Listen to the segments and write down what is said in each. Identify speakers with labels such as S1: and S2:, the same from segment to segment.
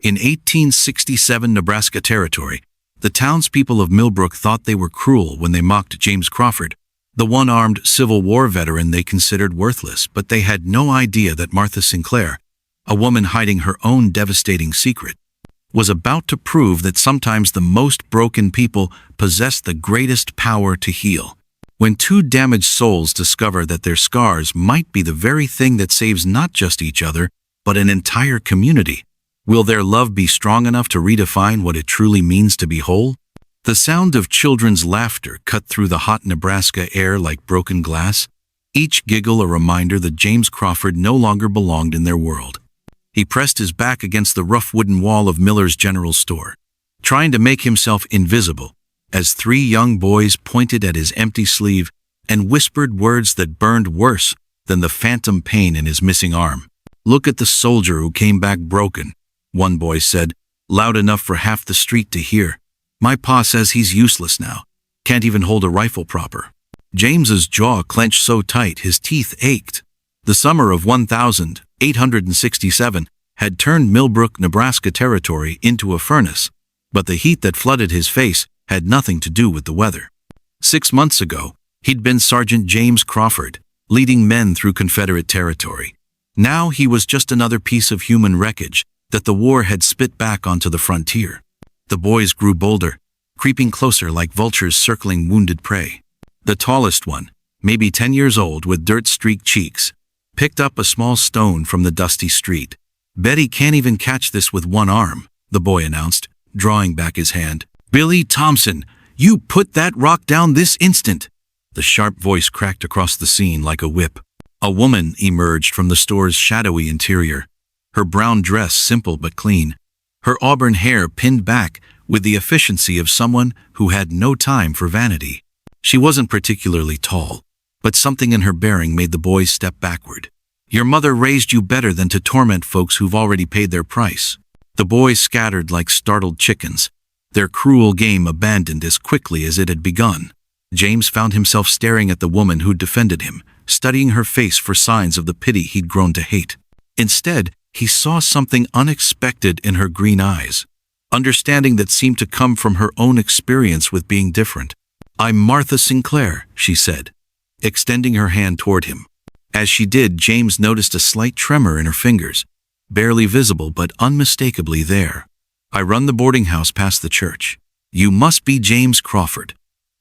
S1: In 1867 Nebraska Territory, the townspeople of Millbrook thought they were cruel when they mocked James Crawford, the one-armed Civil War veteran they considered worthless, but they had no idea that Martha Sinclair, a woman hiding her own devastating secret, was about to prove that sometimes the most broken people possess the greatest power to heal. When two damaged souls discover that their scars might be the very thing that saves not just each other, but an entire community, will their love be strong enough to redefine what it truly means to be whole? The sound of children's laughter cut through the hot Nebraska air like broken glass, each giggle a reminder that James Crawford no longer belonged in their world. He pressed his back against the rough wooden wall of Miller's general store, trying to make himself invisible, as three young boys pointed at his empty sleeve and whispered words that burned worse than the phantom pain in his missing arm. "Look at the soldier who came back broken," one boy said, loud enough for half the street to hear. "My pa says he's useless now. Can't even hold a rifle proper." James's jaw clenched so tight his teeth ached. The summer of 1867 had turned Millbrook, Nebraska Territory into a furnace, but the heat that flooded his face had nothing to do with the weather. 6 months ago, he'd been Sergeant James Crawford, leading men through Confederate territory. Now he was just another piece of human wreckage that the war had spit back onto the frontier. The boys grew bolder, creeping closer like vultures circling wounded prey. The tallest one, maybe 10 years old with dirt-streaked cheeks, picked up a small stone from the dusty street. "Betty can't even catch this with one arm," the boy announced, drawing back his hand. "Billy Thompson, you put that rock down this instant!" The sharp voice cracked across the scene like a whip. A woman emerged from the store's shadowy interior, her brown dress simple but clean, her auburn hair pinned back with the efficiency of someone who had no time for vanity. She wasn't particularly tall, but something in her bearing made the boys step backward. "Your mother raised you better than to torment folks who've already paid their price." The boys scattered like startled chickens, their cruel game abandoned as quickly as it had begun. James found himself staring at the woman who'd defended him, studying her face for signs of the pity he'd grown to hate. Instead, he saw something unexpected in her green eyes, understanding that seemed to come from her own experience with being different. "I'm Martha Sinclair," she said, extending her hand toward him. As she did, James noticed a slight tremor in her fingers, barely visible but unmistakably there. "I run the boarding house past the church. You must be James Crawford.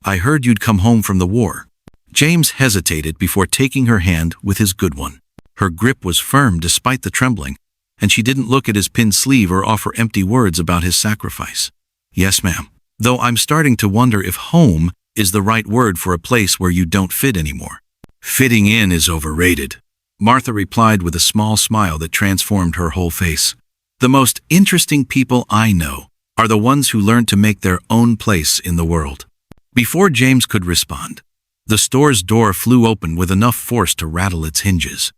S1: I heard you'd come home from the war." James hesitated before taking her hand with his good one. Her grip was firm despite the trembling, and she didn't look at his pinned sleeve or offer empty words about his sacrifice. "Yes, ma'am. Though I'm starting to wonder if home is the right word for a place where you don't fit anymore." "Fitting in is overrated," Martha replied with a small smile that transformed her whole face. "The most interesting people I know are the ones who learn to make their own place in the world." Before James could respond, the store's door flew open with enough force to rattle its hinges.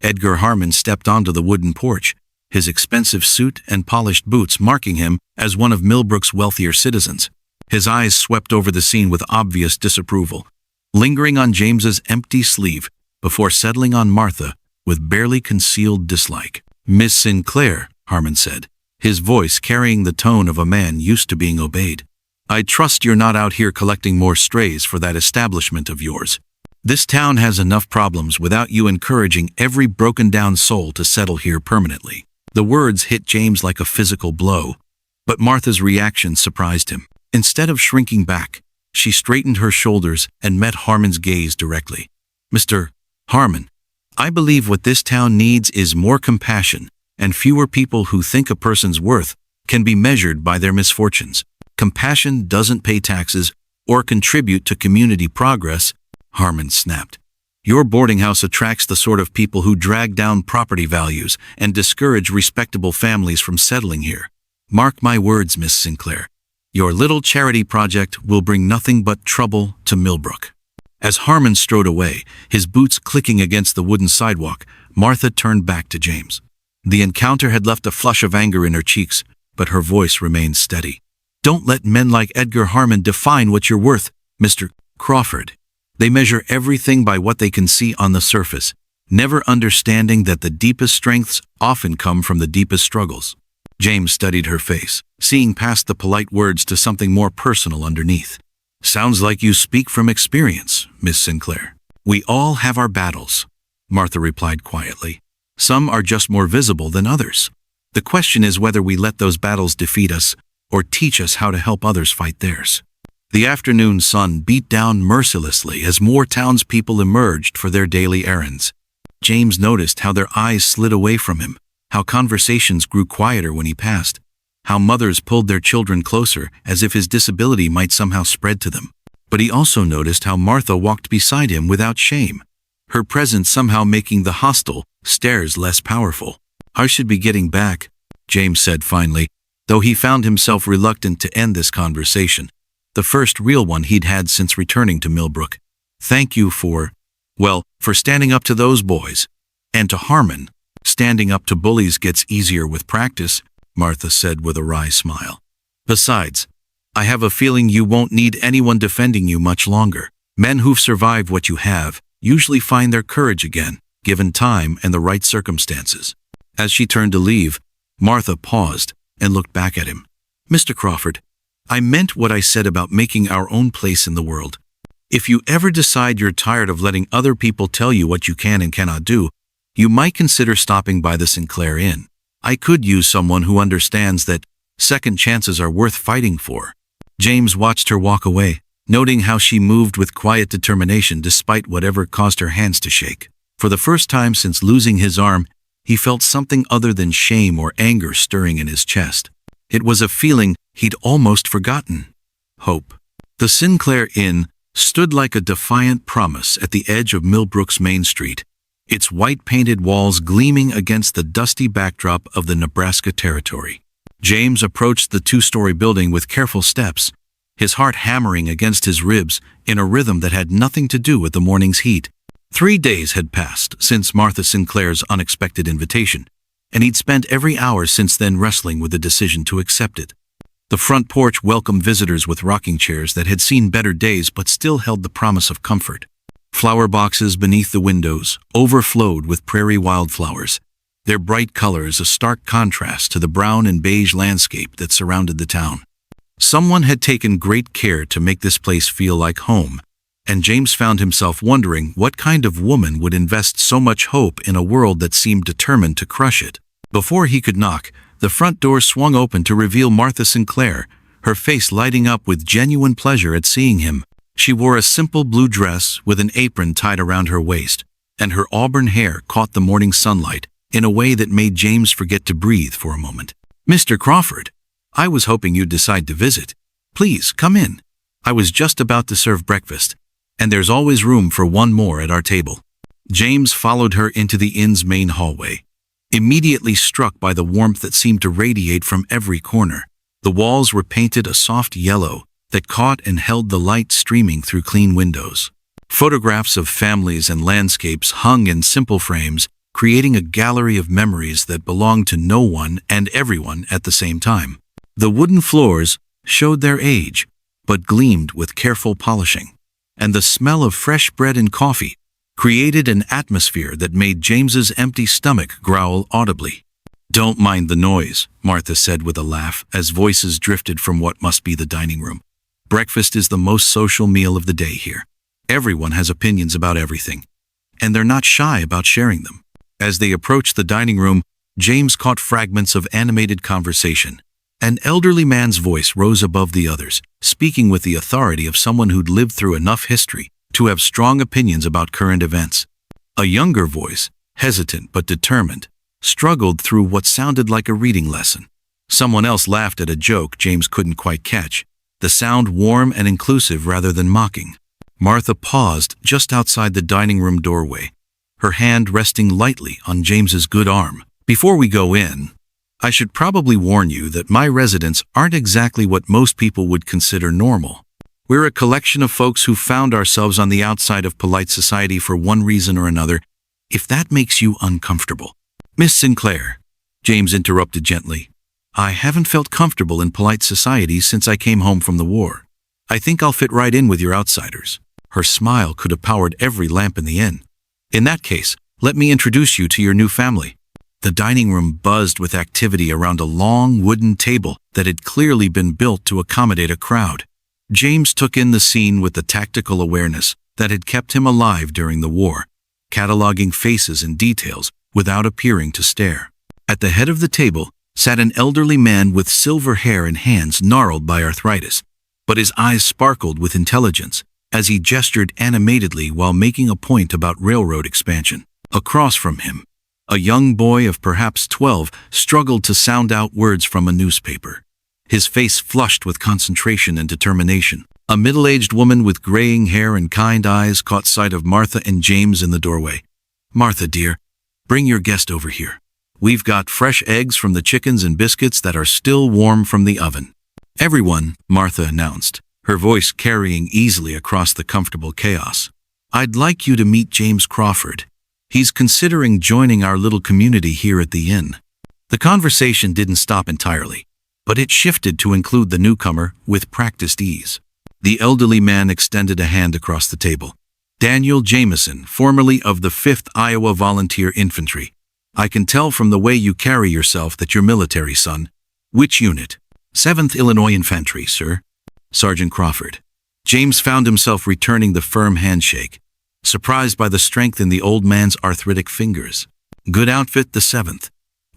S1: Edgar Harmon stepped onto the wooden porch, his expensive suit and polished boots marking him as one of Millbrook's wealthier citizens. His eyes swept over the scene with obvious disapproval, lingering on James's empty sleeve before settling on Martha with barely concealed dislike. "Miss Sinclair," Harmon said, his voice carrying the tone of a man used to being obeyed. "I trust you're not out here collecting more strays for that establishment of yours. This town has enough problems without you encouraging every broken-down soul to settle here permanently." The words hit James like a physical blow, but Martha's reaction surprised him. Instead of shrinking back, she straightened her shoulders and met Harmon's gaze directly. "Mr. Harmon, I believe what this town needs is more compassion and fewer people who think a person's worth can be measured by their misfortunes. Compassion doesn't pay taxes or contribute to community progress," Harmon snapped. "Your boarding house attracts the sort of people who drag down property values and discourage respectable families from settling here. Mark my words, Miss Sinclair. Your little charity project will bring nothing but trouble to Millbrook." As Harmon strode away, his boots clicking against the wooden sidewalk, Martha turned back to James. The encounter had left a flush of anger in her cheeks, but her voice remained steady. "Don't let men like Edgar Harmon define what you're worth, Mr. Crawford. They measure everything by what they can see on the surface, never understanding that the deepest strengths often come from the deepest struggles." James studied her face, seeing past the polite words to something more personal underneath. Sounds like you speak from experience, Miss Sinclair. We all have our battles, Martha replied quietly. Some are just more visible than others. The question is whether we let those battles defeat us or teach us how to help others fight theirs. The afternoon sun beat down mercilessly as more townspeople emerged for their daily errands. James noticed how their eyes slid away from him, how conversations grew quieter when he passed, how mothers pulled their children closer as if his disability might somehow spread to them. But he also noticed how Martha walked beside him without shame, her presence somehow making the hostile stares less powerful. I should be getting back, James said finally, though he found himself reluctant to end this conversation, the first real one he'd had since returning to Millbrook. Thank you for standing up to those boys. And to Harmon. Standing up to bullies gets easier with practice, Martha said with a wry smile. Besides, I have a feeling you won't need anyone defending you much longer. Men who've survived what you have usually find their courage again, given time and the right circumstances. As she turned to leave, Martha paused and looked back at him. Mr. Crawford, I meant what I said about making our own place in the world. If you ever decide you're tired of letting other people tell you what you can and cannot do, you might consider stopping by the Sinclair Inn. I could use someone who understands that second chances are worth fighting for. James watched her walk away, noting how she moved with quiet determination despite whatever caused her hands to shake. For the first time since losing his arm, he felt something other than shame or anger stirring in his chest. It was a feeling he'd almost forgotten. Hope. The Sinclair Inn stood like a defiant promise at the edge of Millbrook's main street, its white-painted walls gleaming against the dusty backdrop of the Nebraska Territory. James approached the two-story building with careful steps, his heart hammering against his ribs in a rhythm that had nothing to do with the morning's heat. 3 days had passed since Martha Sinclair's unexpected invitation, and he'd spent every hour since then wrestling with the decision to accept it. The front porch welcomed visitors with rocking chairs that had seen better days but still held the promise of comfort. Flower boxes beneath the windows overflowed with prairie wildflowers, their bright colors a stark contrast to the brown and beige landscape that surrounded the town. Someone had taken great care to make this place feel like home, and James found himself wondering what kind of woman would invest so much hope in a world that seemed determined to crush it. Before he could knock, the front door swung open to reveal Martha Sinclair, her face lighting up with genuine pleasure at seeing him. She wore a simple blue dress with an apron tied around her waist, and her auburn hair caught the morning sunlight in a way that made James forget to breathe for a moment. Mr. Crawford, I was hoping you'd decide to visit. Please, come in. I was just about to serve breakfast, and there's always room for one more at our table. James followed her into the inn's main hallway, immediately struck by the warmth that seemed to radiate from every corner. The walls were painted a soft yellow that caught and held the light streaming through clean windows. Photographs of families and landscapes hung in simple frames, creating a gallery of memories that belonged to no one and everyone at the same time. The wooden floors showed their age, but gleamed with careful polishing, and the smell of fresh bread and coffee created an atmosphere that made James's empty stomach growl audibly. Don't mind the noise, Martha said with a laugh as voices drifted from what must be the dining room. Breakfast is the most social meal of the day here. Everyone has opinions about everything, and they're not shy about sharing them. As they approached the dining room, James caught fragments of animated conversation. An elderly man's voice rose above the others, speaking with the authority of someone who'd lived through enough history to have strong opinions about current events. A younger voice, hesitant but determined, struggled through what sounded like a reading lesson. Someone else laughed at a joke James couldn't quite catch, the sound warm and inclusive rather than mocking. Martha paused just outside the dining room doorway, her hand resting lightly on James's good arm. Before we go in, I should probably warn you that my residents aren't exactly what most people would consider normal. We're a collection of folks who found ourselves on the outside of polite society for one reason or another, if that makes you uncomfortable. Miss Sinclair, James interrupted gently, I haven't felt comfortable in polite society since I came home from the war. I think I'll fit right in with your outsiders. Her smile could have powered every lamp in the inn. In that case, let me introduce you to your new family. The dining room buzzed with activity around a long wooden table that had clearly been built to accommodate a crowd. James took in the scene with the tactical awareness that had kept him alive during the war, cataloging faces and details without appearing to stare. At the head of the table sat an elderly man with silver hair and hands gnarled by arthritis, but his eyes sparkled with intelligence as he gestured animatedly while making a point about railroad expansion. Across from him, a young boy of perhaps 12 struggled to sound out words from a newspaper, his face flushed with concentration and determination. A middle-aged woman with graying hair and kind eyes caught sight of Martha and James in the doorway. "Martha, dear, bring your guest over here. We've got fresh eggs from the chickens and biscuits that are still warm from the oven." "Everyone," Martha announced, her voice carrying easily across the comfortable chaos. "I'd like you to meet James Crawford. He's considering joining our little community here at the inn." The conversation didn't stop entirely, but it shifted to include the newcomer with practiced ease. The elderly man extended a hand across the table. "Daniel Jameson, formerly of the 5th Iowa Volunteer Infantry. I can tell from the way you carry yourself that you're military, son." "Which unit?" "7th Illinois Infantry, sir." "Sergeant Crawford." James found himself returning the firm handshake, surprised by the strength in the old man's arthritic fingers. "Good outfit, the 7th.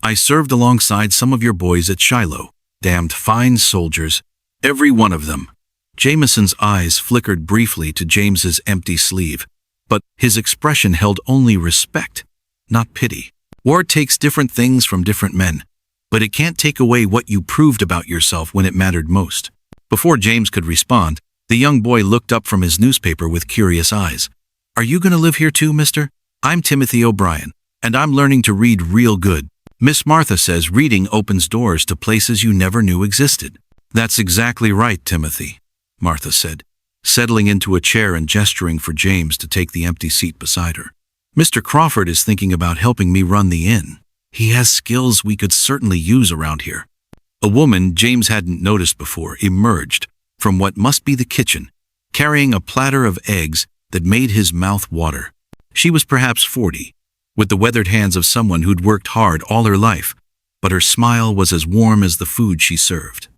S1: I served alongside some of your boys at Shiloh. Damned fine soldiers, every one of them." Jameson's eyes flickered briefly to James's empty sleeve, but his expression held only respect, not pity. "War takes different things from different men, but it can't take away what you proved about yourself when it mattered most." Before James could respond, the young boy looked up from his newspaper with curious eyes. "Are you going to live here too, mister? I'm Timothy O'Brien, and I'm learning to read real good. Miss Martha says reading opens doors to places you never knew existed." "That's exactly right, Timothy," Martha said, settling into a chair and gesturing for James to take the empty seat beside her. "Mr. Crawford is thinking about helping me run the inn. He has skills we could certainly use around here." A woman James hadn't noticed before emerged from what must be the kitchen, carrying a platter of eggs that made his mouth water. She was perhaps 40, with the weathered hands of someone who'd worked hard all her life, but her smile was as warm as the food she served.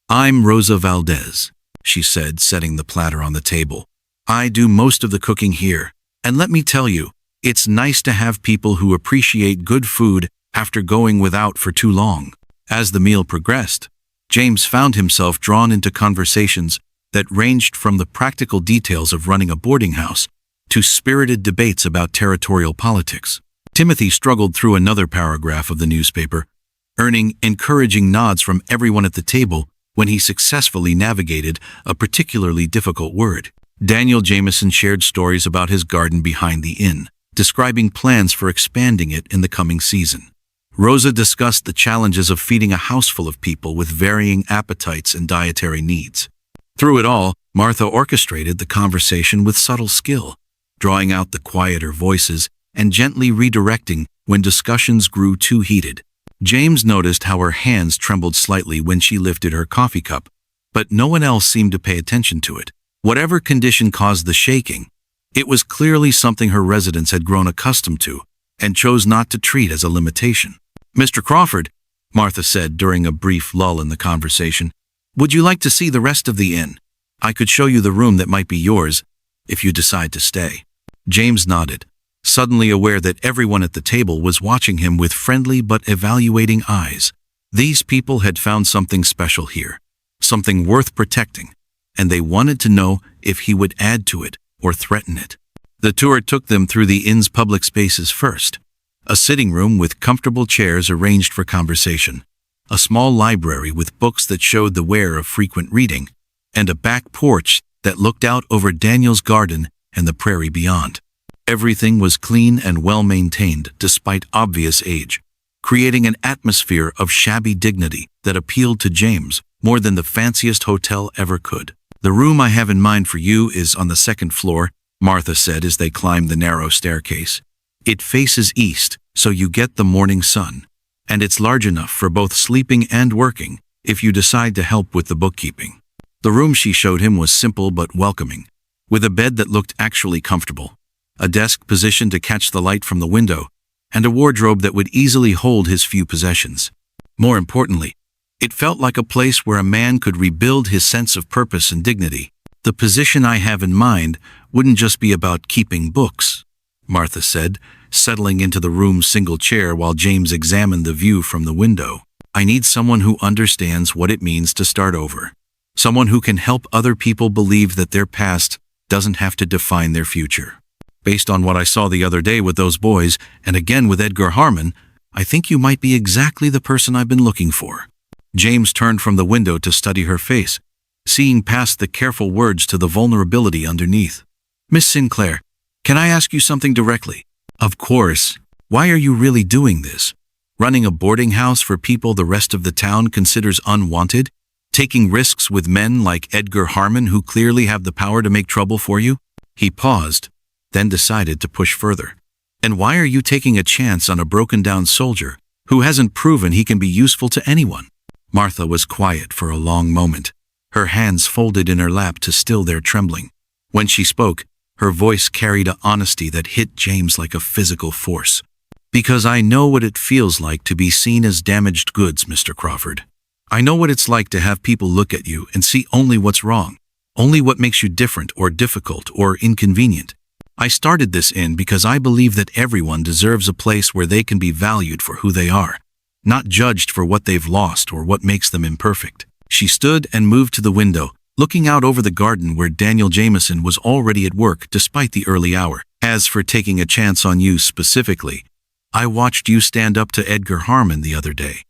S1: "I'm Rosa Valdez," she said, setting the platter on the table. "I do most of the cooking here, and let me tell you, it's nice to have people who appreciate good food after going without for too long." As the meal progressed, James found himself drawn into conversations that ranged from the practical details of running a boarding house to spirited debates about territorial politics. Timothy struggled through another paragraph of the newspaper, earning encouraging nods from everyone at the table when he successfully navigated a particularly difficult word. Daniel Jameson shared stories about his garden behind the inn, describing plans for expanding it in the coming season. Rosa discussed the challenges of feeding a house full of people with varying appetites and dietary needs. Through it all, Martha orchestrated the conversation with subtle skill, drawing out the quieter voices and gently redirecting when discussions grew too heated. James noticed how her hands trembled slightly when she lifted her coffee cup, but no one else seemed to pay attention to it. Whatever condition caused the shaking, it was clearly something her residents had grown accustomed to and chose not to treat as a limitation. "Mr. Crawford," Martha said during a brief lull in the conversation, "would you like to see the rest of the inn? I could show you the room that might be yours if you decide to stay." James nodded, suddenly aware that everyone at the table was watching him with friendly but evaluating eyes. These people had found something special here, something worth protecting, and they wanted to know if he would add to it or threaten it. The tour took them through the inn's public spaces first. A sitting room with comfortable chairs arranged for conversation, a small library with books that showed the wear of frequent reading, and a back porch that looked out over Daniel's garden and the prairie beyond. Everything was clean and well-maintained despite obvious age, creating an atmosphere of shabby dignity that appealed to James more than the fanciest hotel ever could. "The room I have in mind for you is on the 2nd floor, Martha said as they climbed the narrow staircase. "It faces east, so you get the morning sun, and it's large enough for both sleeping and working if you decide to help with the bookkeeping." The room she showed him was simple but welcoming, with a bed that looked actually comfortable, a desk positioned to catch the light from the window, and a wardrobe that would easily hold his few possessions. More importantly, it felt like a place where a man could rebuild his sense of purpose and dignity. "The position I have in mind wouldn't just be about keeping books," Martha said, settling into the room's single chair while James examined the view from the window. "I need someone who understands what it means to start over. Someone who can help other people believe that their past doesn't have to define their future. Based on what I saw the other day with those boys, and again with Edgar Harmon, I think you might be exactly the person I've been looking for." James turned from the window to study her face, seeing past the careful words to the vulnerability underneath. "Miss Sinclair, can I ask you something directly?" "Of course. Why are you really doing this? Running a boarding house for people the rest of the town considers unwanted? Taking risks with men like Edgar Harmon who clearly have the power to make trouble for you?" He paused, then decided to push further. "And why are you taking a chance on a broken-down soldier who hasn't proven he can be useful to anyone?" Martha was quiet for a long moment, her hands folded in her lap to still their trembling. When she spoke, her voice carried an honesty that hit James like a physical force. "Because I know what it feels like to be seen as damaged goods, Mr. Crawford. I know what it's like to have people look at you and see only what's wrong, only what makes you different or difficult or inconvenient. I started this because I believe that everyone deserves a place where they can be valued for who they are, not judged for what they've lost or what makes them imperfect." She stood and moved to the window, looking out over the garden where Daniel Jameson was already at work despite the early hour. "As for taking a chance on you specifically, I watched you stand up to Edgar Harmon the other day.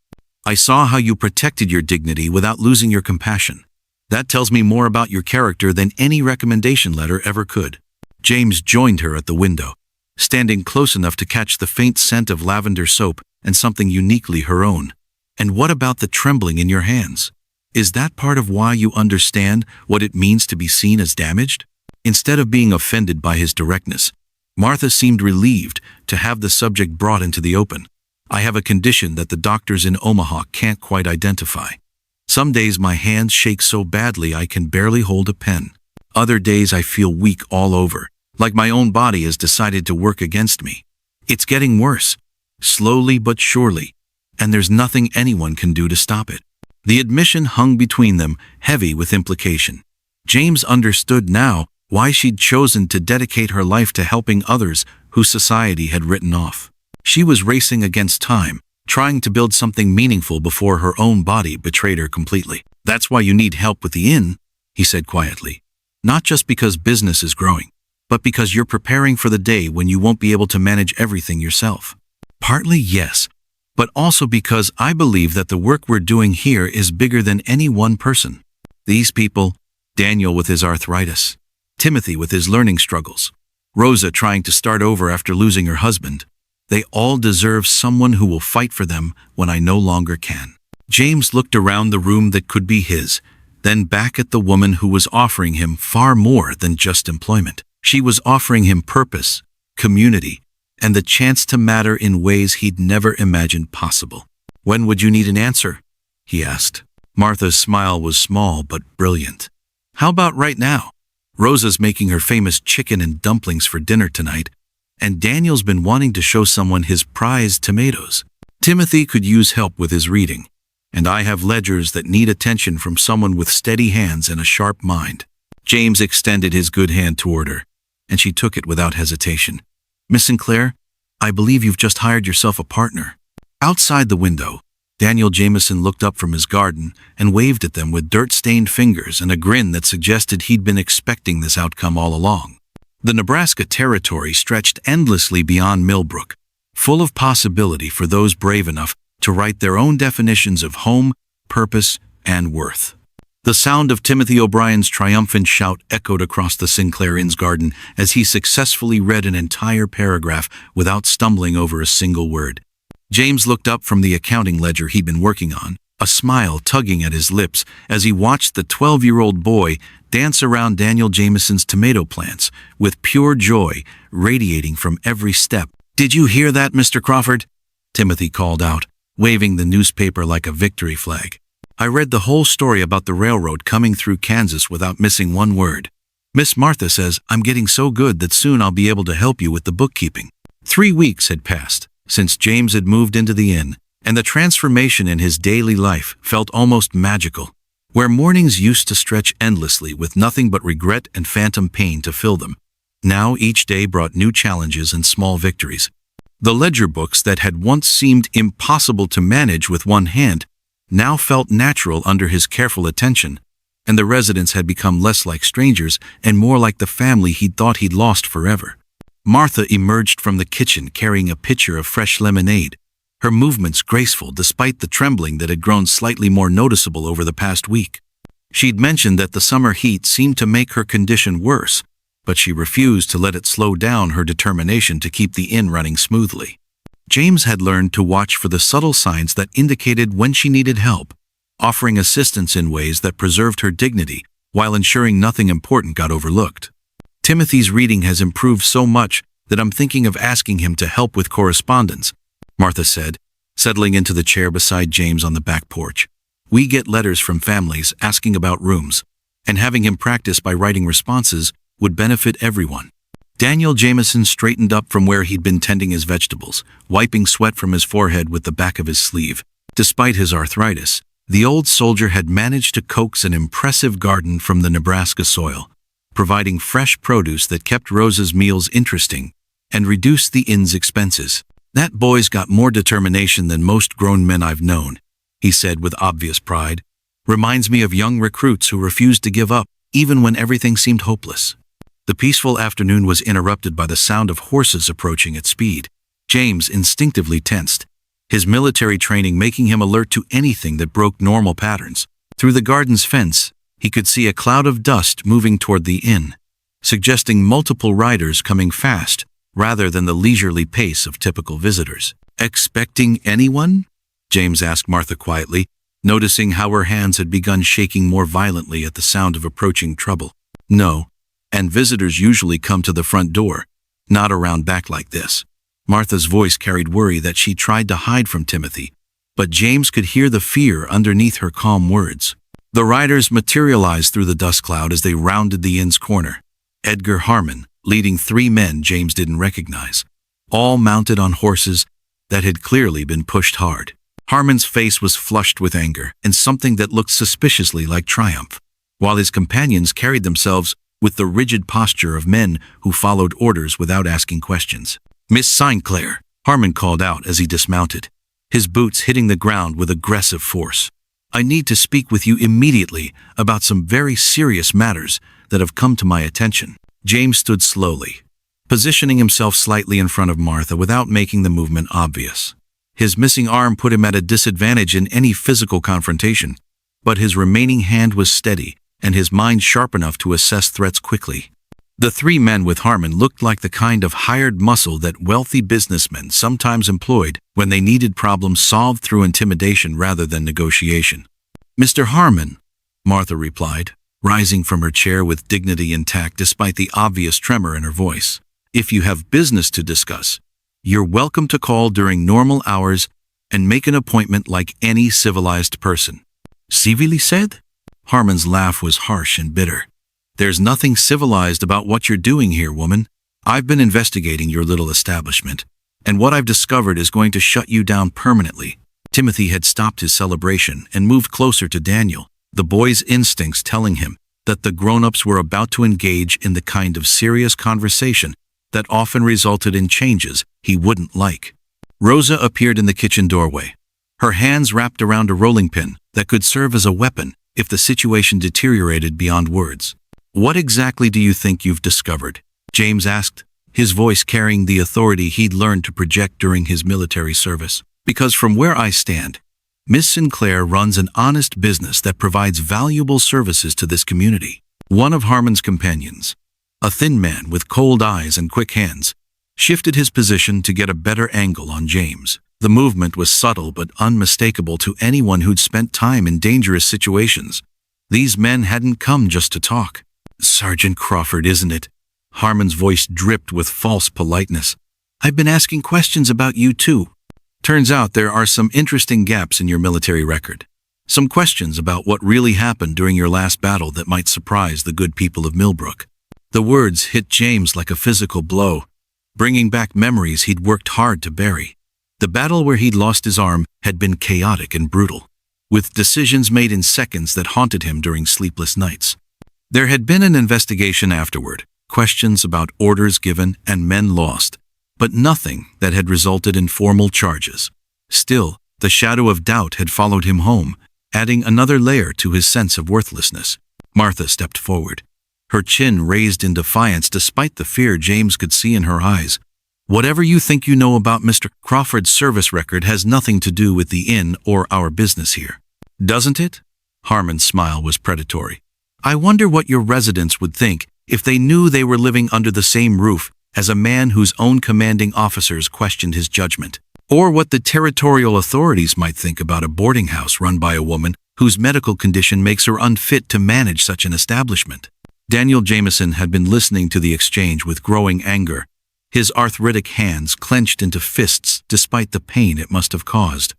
S1: I saw how you protected your dignity without losing your compassion. That tells me more about your character than any recommendation letter ever could." James joined her at the window, standing close enough to catch the faint scent of lavender soap and something uniquely her own. "And what about the trembling in your hands? Is that part of why you understand what it means to be seen as damaged?" Instead of being offended by his directness, Martha seemed relieved to have the subject brought into the open. "I have a condition that the doctors in Omaha can't quite identify. Some days my hands shake so badly I can barely hold a pen. Other days I feel weak all over, like my own body has decided to work against me. It's getting worse, slowly but surely, and there's nothing anyone can do to stop it." The admission hung between them, heavy with implication. James understood now why she'd chosen to dedicate her life to helping others who society had written off. She was racing against time, trying to build something meaningful before her own body betrayed her completely. "That's why you need help with the inn," he said quietly. "Not just because business is growing, but because you're preparing for the day when you won't be able to manage everything yourself." "Partly, yes, but also because I believe that the work we're doing here is bigger than any one person. These people, Daniel with his arthritis, Timothy with his learning struggles, Rosa trying to start over after losing her husband, they all deserve someone who will fight for them when I no longer can." James looked around the room that could be his, then back at the woman who was offering him far more than just employment. She was offering him purpose, community, and the chance to matter in ways he'd never imagined possible. "When would you need an answer?" he asked. Martha's smile was small but brilliant. "How about right now? Rosa's making her famous chicken and dumplings for dinner tonight, and Daniel's been wanting to show someone his prized tomatoes. Timothy could use help with his reading, and I have ledgers that need attention from someone with steady hands and a sharp mind." James extended his good hand toward her, and she took it without hesitation. "Miss Sinclair, I believe you've just hired yourself a partner." Outside the window, Daniel Jameson looked up from his garden and waved at them with dirt-stained fingers and a grin that suggested he'd been expecting this outcome all along. The Nebraska Territory stretched endlessly beyond Millbrook, full of possibility for those brave enough to write their own definitions of home, purpose, and worth. The sound of Timothy O'Brien's triumphant shout echoed across the Sinclair Inn's garden as he successfully read an entire paragraph without stumbling over a single word. James looked up from the accounting ledger he'd been working on, a smile tugging at his lips as he watched the 12-year-old boy dance around Daniel Jameson's tomato plants with pure joy radiating from every step. "Did you hear that, Mr. Crawford?" Timothy called out, waving the newspaper like a victory flag. "I read the whole story about the railroad coming through Kansas without missing one word. Miss Martha says I'm getting so good that soon I'll be able to help you with the bookkeeping." 3 weeks had passed, since James had moved into the inn, and the transformation in his daily life felt almost magical. Where mornings used to stretch endlessly with nothing but regret and phantom pain to fill them, now each day brought new challenges and small victories. The ledger books that had once seemed impossible to manage with one hand now felt natural under his careful attention, and the residents had become less like strangers and more like the family he'd thought he'd lost forever. Martha emerged from the kitchen carrying a pitcher of fresh lemonade, her movements graceful despite the trembling that had grown slightly more noticeable over the past week. She'd mentioned that the summer heat seemed to make her condition worse, but she refused to let it slow down her determination to keep the inn running smoothly. James had learned to watch for the subtle signs that indicated when she needed help, offering assistance in ways that preserved her dignity while ensuring nothing important got overlooked. Timothy's reading has improved so much that I'm thinking of asking him to help with correspondence, Martha said, settling into the chair beside James on the back porch. We get letters from families asking about rooms, and having him practice by writing responses would benefit everyone. Daniel Jameson straightened up from where he'd been tending his vegetables, wiping sweat from his forehead with the back of his sleeve. Despite his arthritis, the old soldier had managed to coax an impressive garden from the Nebraska soil, providing fresh produce that kept Rosa's meals interesting and reduced the inn's expenses. That boy's got more determination than most grown men I've known, he said with obvious pride. Reminds me of young recruits who refused to give up, even when everything seemed hopeless. The peaceful afternoon was interrupted by the sound of horses approaching at speed. James instinctively tensed, his military training making him alert to anything that broke normal patterns. Through the garden's fence, he could see a cloud of dust moving toward the inn, suggesting multiple riders coming fast rather than the leisurely pace of typical visitors. Expecting anyone? James asked Martha quietly, noticing how her hands had begun shaking more violently at the sound of approaching trouble. No, and visitors usually come to the front door, not around back like this. Martha's voice carried worry that she tried to hide from Timothy, but James could hear the fear underneath her calm words. The riders materialized through the dust cloud as they rounded the inn's corner. Edgar Harmon, leading 3 men James didn't recognize, all mounted on horses that had clearly been pushed hard. Harmon's face was flushed with anger and something that looked suspiciously like triumph, while his companions carried themselves with the rigid posture of men who followed orders without asking questions. Miss Sinclair, Harmon called out as he dismounted, his boots hitting the ground with aggressive force. I need to speak with you immediately about some very serious matters that have come to my attention. James stood slowly, positioning himself slightly in front of Martha without making the movement obvious. His missing arm put him at a disadvantage in any physical confrontation, but his remaining hand was steady and his mind sharp enough to assess threats quickly. The 3 men with Harmon looked like the kind of hired muscle that wealthy businessmen sometimes employed when they needed problems solved through intimidation rather than negotiation. Mr. Harmon, Martha replied, rising from her chair with dignity intact despite the obvious tremor in her voice. If you have business to discuss, you're welcome to call during normal hours and make an appointment like any civilized person. Civilized? Harmon's laugh was harsh and bitter. There's nothing civilized about what you're doing here, woman. I've been investigating your little establishment, and what I've discovered is going to shut you down permanently. Timothy had stopped his celebration and moved closer to Daniel, the boy's instincts telling him that the grown-ups were about to engage in the kind of serious conversation that often resulted in changes he wouldn't like. Rosa appeared in the kitchen doorway, her hands wrapped around a rolling pin that could serve as a weapon if the situation deteriorated beyond words. What exactly do you think you've discovered? James asked, his voice carrying the authority he'd learned to project during his military service. Because from where I stand, Miss Sinclair runs an honest business that provides valuable services to this community. One of Harmon's companions, a thin man with cold eyes and quick hands, shifted his position to get a better angle on James. The movement was subtle but unmistakable to anyone who'd spent time in dangerous situations. These men hadn't come just to talk. Sergeant Crawford, isn't it? Harmon's voice dripped with false politeness. I've been asking questions about you too. Turns out there are some interesting gaps in your military record. Some questions about what really happened during your last battle that might surprise the good people of Millbrook. The words hit James like a physical blow, bringing back memories he'd worked hard to bury. The battle where he'd lost his arm had been chaotic and brutal, with decisions made in seconds that haunted him during sleepless nights. There had been an investigation afterward, questions about orders given and men lost, but nothing that had resulted in formal charges. Still, the shadow of doubt had followed him home, adding another layer to his sense of worthlessness. Martha stepped forward, her chin raised in defiance despite the fear James could see in her eyes. Whatever you think you know about Mr. Crawford's service record has nothing to do with the inn or our business here. Doesn't it? Harmon's smile was predatory. I wonder what your residents would think if they knew they were living under the same roof as a man whose own commanding officers questioned his judgment. Or what the territorial authorities might think about a boarding house run by a woman whose medical condition makes her unfit to manage such an establishment. Daniel Jameson had been listening to the exchange with growing anger, his arthritic hands clenched into fists despite the pain it must have caused.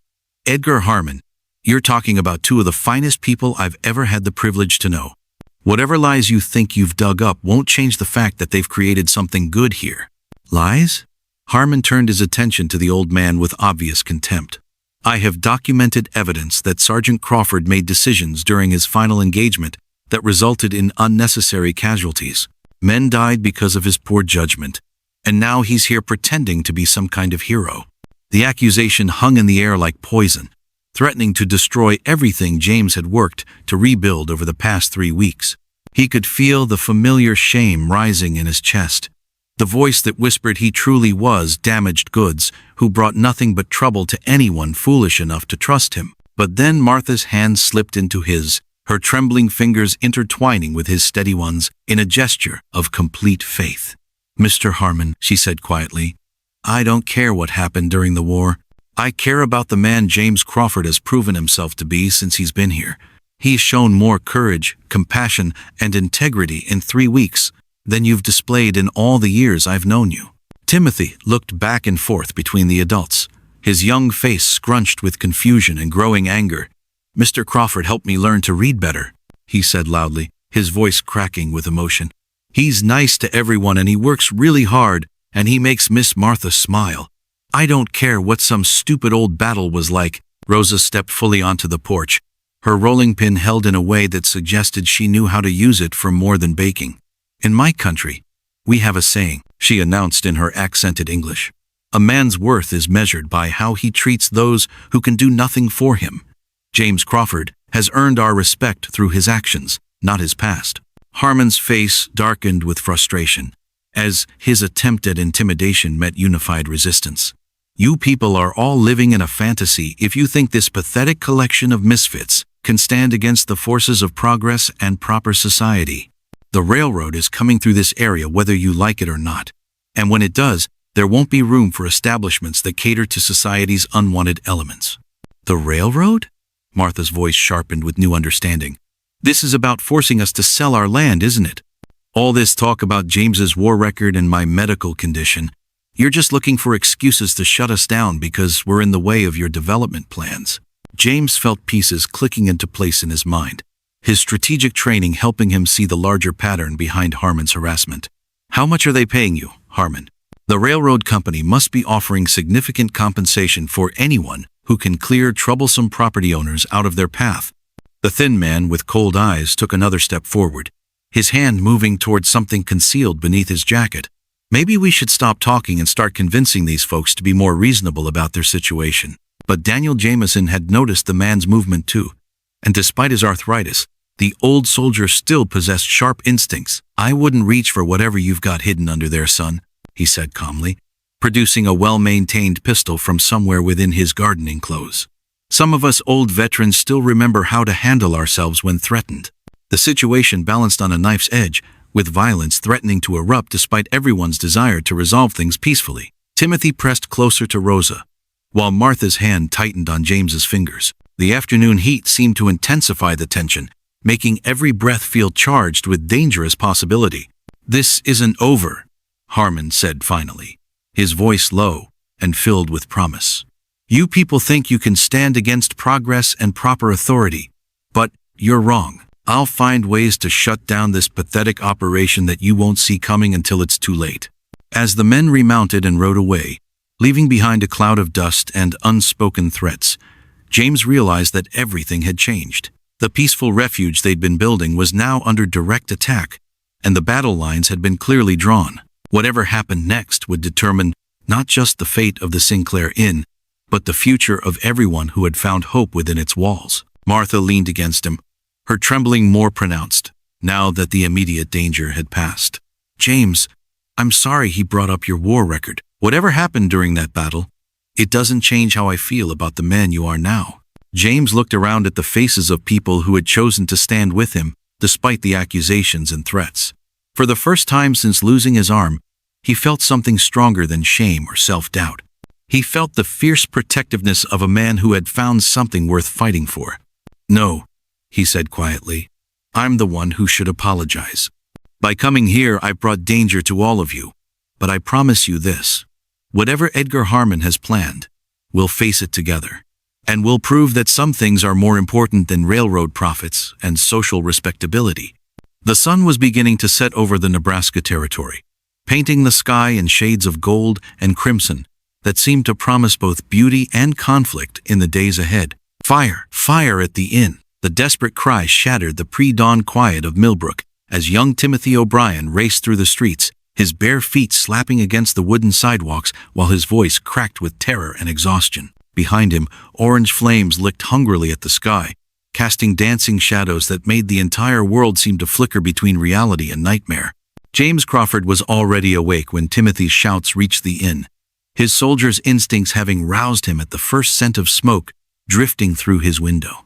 S1: Edgar Harmon, you're talking about two of the finest people I've ever had the privilege to know. Whatever lies you think you've dug up won't change the fact that they've created something good here. Lies? Harmon turned his attention to the old man with obvious contempt. I have documented evidence that Sergeant Crawford made decisions during his final engagement that resulted in unnecessary casualties. Men died because of his poor judgment, and now he's here pretending to be some kind of hero. The accusation hung in the air like poison, threatening to destroy everything James had worked to rebuild over the past 3 weeks. He could feel the familiar shame rising in his chest, the voice that whispered he truly was damaged goods who brought nothing but trouble to anyone foolish enough to trust him. But then Martha's hand slipped into his, her trembling fingers intertwining with his steady ones in a gesture of complete faith. Mr. Harmon, she said quietly, I don't care what happened during the war. I care about the man James Crawford has proven himself to be since he's been here. He's shown more courage, compassion, and integrity in 3 weeks than you've displayed in all the years I've known you. Timothy looked back and forth between the adults, his young face scrunched with confusion and growing anger. Mr. Crawford helped me learn to read better, he said loudly, his voice cracking with emotion. He's nice to everyone and he works really hard, and he makes Miss Martha smile. I don't care what some stupid old battle was like. Rosa stepped fully onto the porch, her rolling pin held in a way that suggested she knew how to use it for more than baking. In my country, we have a saying, she announced in her accented English. A man's worth is measured by how he treats those who can do nothing for him. James Crawford has earned our respect through his actions, not his past. Harmon's face darkened with frustration, as his attempt at intimidation met unified resistance. You people are all living in a fantasy if you think this pathetic collection of misfits can stand against the forces of progress and proper society. The railroad is coming through this area whether you like it or not. And when it does, there won't be room for establishments that cater to society's unwanted elements. The railroad? Martha's voice sharpened with new understanding. This is about forcing us to sell our land, isn't it? All this talk about James's war record and my medical condition, you're just looking for excuses to shut us down because we're in the way of your development plans. James felt pieces clicking into place in his mind, his strategic training helping him see the larger pattern behind Harmon's harassment. How much are they paying you, Harmon? The railroad company must be offering significant compensation for anyone who can clear troublesome property owners out of their path. The thin man with cold eyes took another step forward, his hand moving towards something concealed beneath his jacket. Maybe we should stop talking and start convincing these folks to be more reasonable about their situation. But Daniel Jameson had noticed the man's movement too, and despite his arthritis, the old soldier still possessed sharp instincts. I wouldn't reach for whatever you've got hidden under there, son, he said calmly, producing a well-maintained pistol from somewhere within his gardening clothes. Some of us old veterans still remember how to handle ourselves when threatened. The situation balanced on a knife's edge, with violence threatening to erupt despite everyone's desire to resolve things peacefully. Timothy pressed closer to Rosa, while Martha's hand tightened on James's fingers. The afternoon heat seemed to intensify the tension, making every breath feel charged with dangerous possibility. This isn't over, Harmon said finally, his voice low and filled with promise. You people think you can stand against progress and proper authority, but you're wrong. I'll find ways to shut down this pathetic operation that you won't see coming until it's too late. As the men remounted and rode away, Leaving behind a cloud of dust and unspoken threats, James realized that everything had changed. The peaceful refuge they'd been building was now under direct attack, and the battle lines had been clearly drawn. Whatever happened next would determine not just the fate of the Sinclair Inn, but the future of everyone who had found hope within its walls. Martha leaned against him, her trembling more pronounced, now that the immediate danger had passed. "James, I'm sorry he brought up your war record. Whatever happened during that battle, it doesn't change how I feel about the man you are now." James looked around at the faces of people who had chosen to stand with him, despite the accusations and threats. For the first time since losing his arm, he felt something stronger than shame or self-doubt. He felt the fierce protectiveness of a man who had found something worth fighting for. "No," he said quietly, "I'm the one who should apologize. By coming here, I brought danger to all of you, but I promise you this. Whatever Edgar Harmon has planned, we'll face it together. And we'll prove that some things are more important than railroad profits and social respectability." The sun was beginning to set over the Nebraska Territory, painting the sky in shades of gold and crimson that seemed to promise both beauty and conflict in the days ahead. "Fire! Fire at the inn!" The desperate cry shattered the pre-dawn quiet of Millbrook as young Timothy O'Brien raced through the streets, his bare feet slapping against the wooden sidewalks while his voice cracked with terror and exhaustion. Behind him, orange flames licked hungrily at the sky, casting dancing shadows that made the entire world seem to flicker between reality and nightmare. James Crawford was already awake when Timothy's shouts reached the inn, his soldier's instincts having roused him at the first scent of smoke drifting through his window.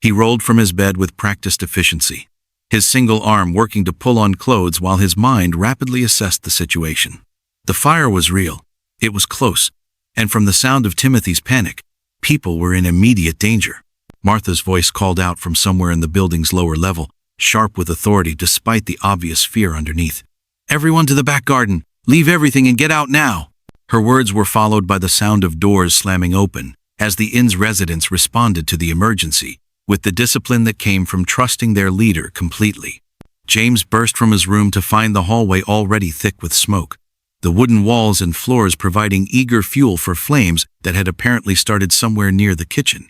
S1: He rolled from his bed with practiced efficiency, his single arm working to pull on clothes while his mind rapidly assessed the situation. The fire was real, it was close, and from the sound of Timothy's panic, people were in immediate danger. Martha's voice called out from somewhere in the building's lower level, sharp with authority despite the obvious fear underneath. "Everyone to the back garden! Leave everything and get out now!" Her words were followed by the sound of doors slamming open as the inn's residents responded to the emergency, with the discipline that came from trusting their leader completely. James burst from his room to find the hallway already thick with smoke, the wooden walls and floors providing eager fuel for flames that had apparently started somewhere near the kitchen.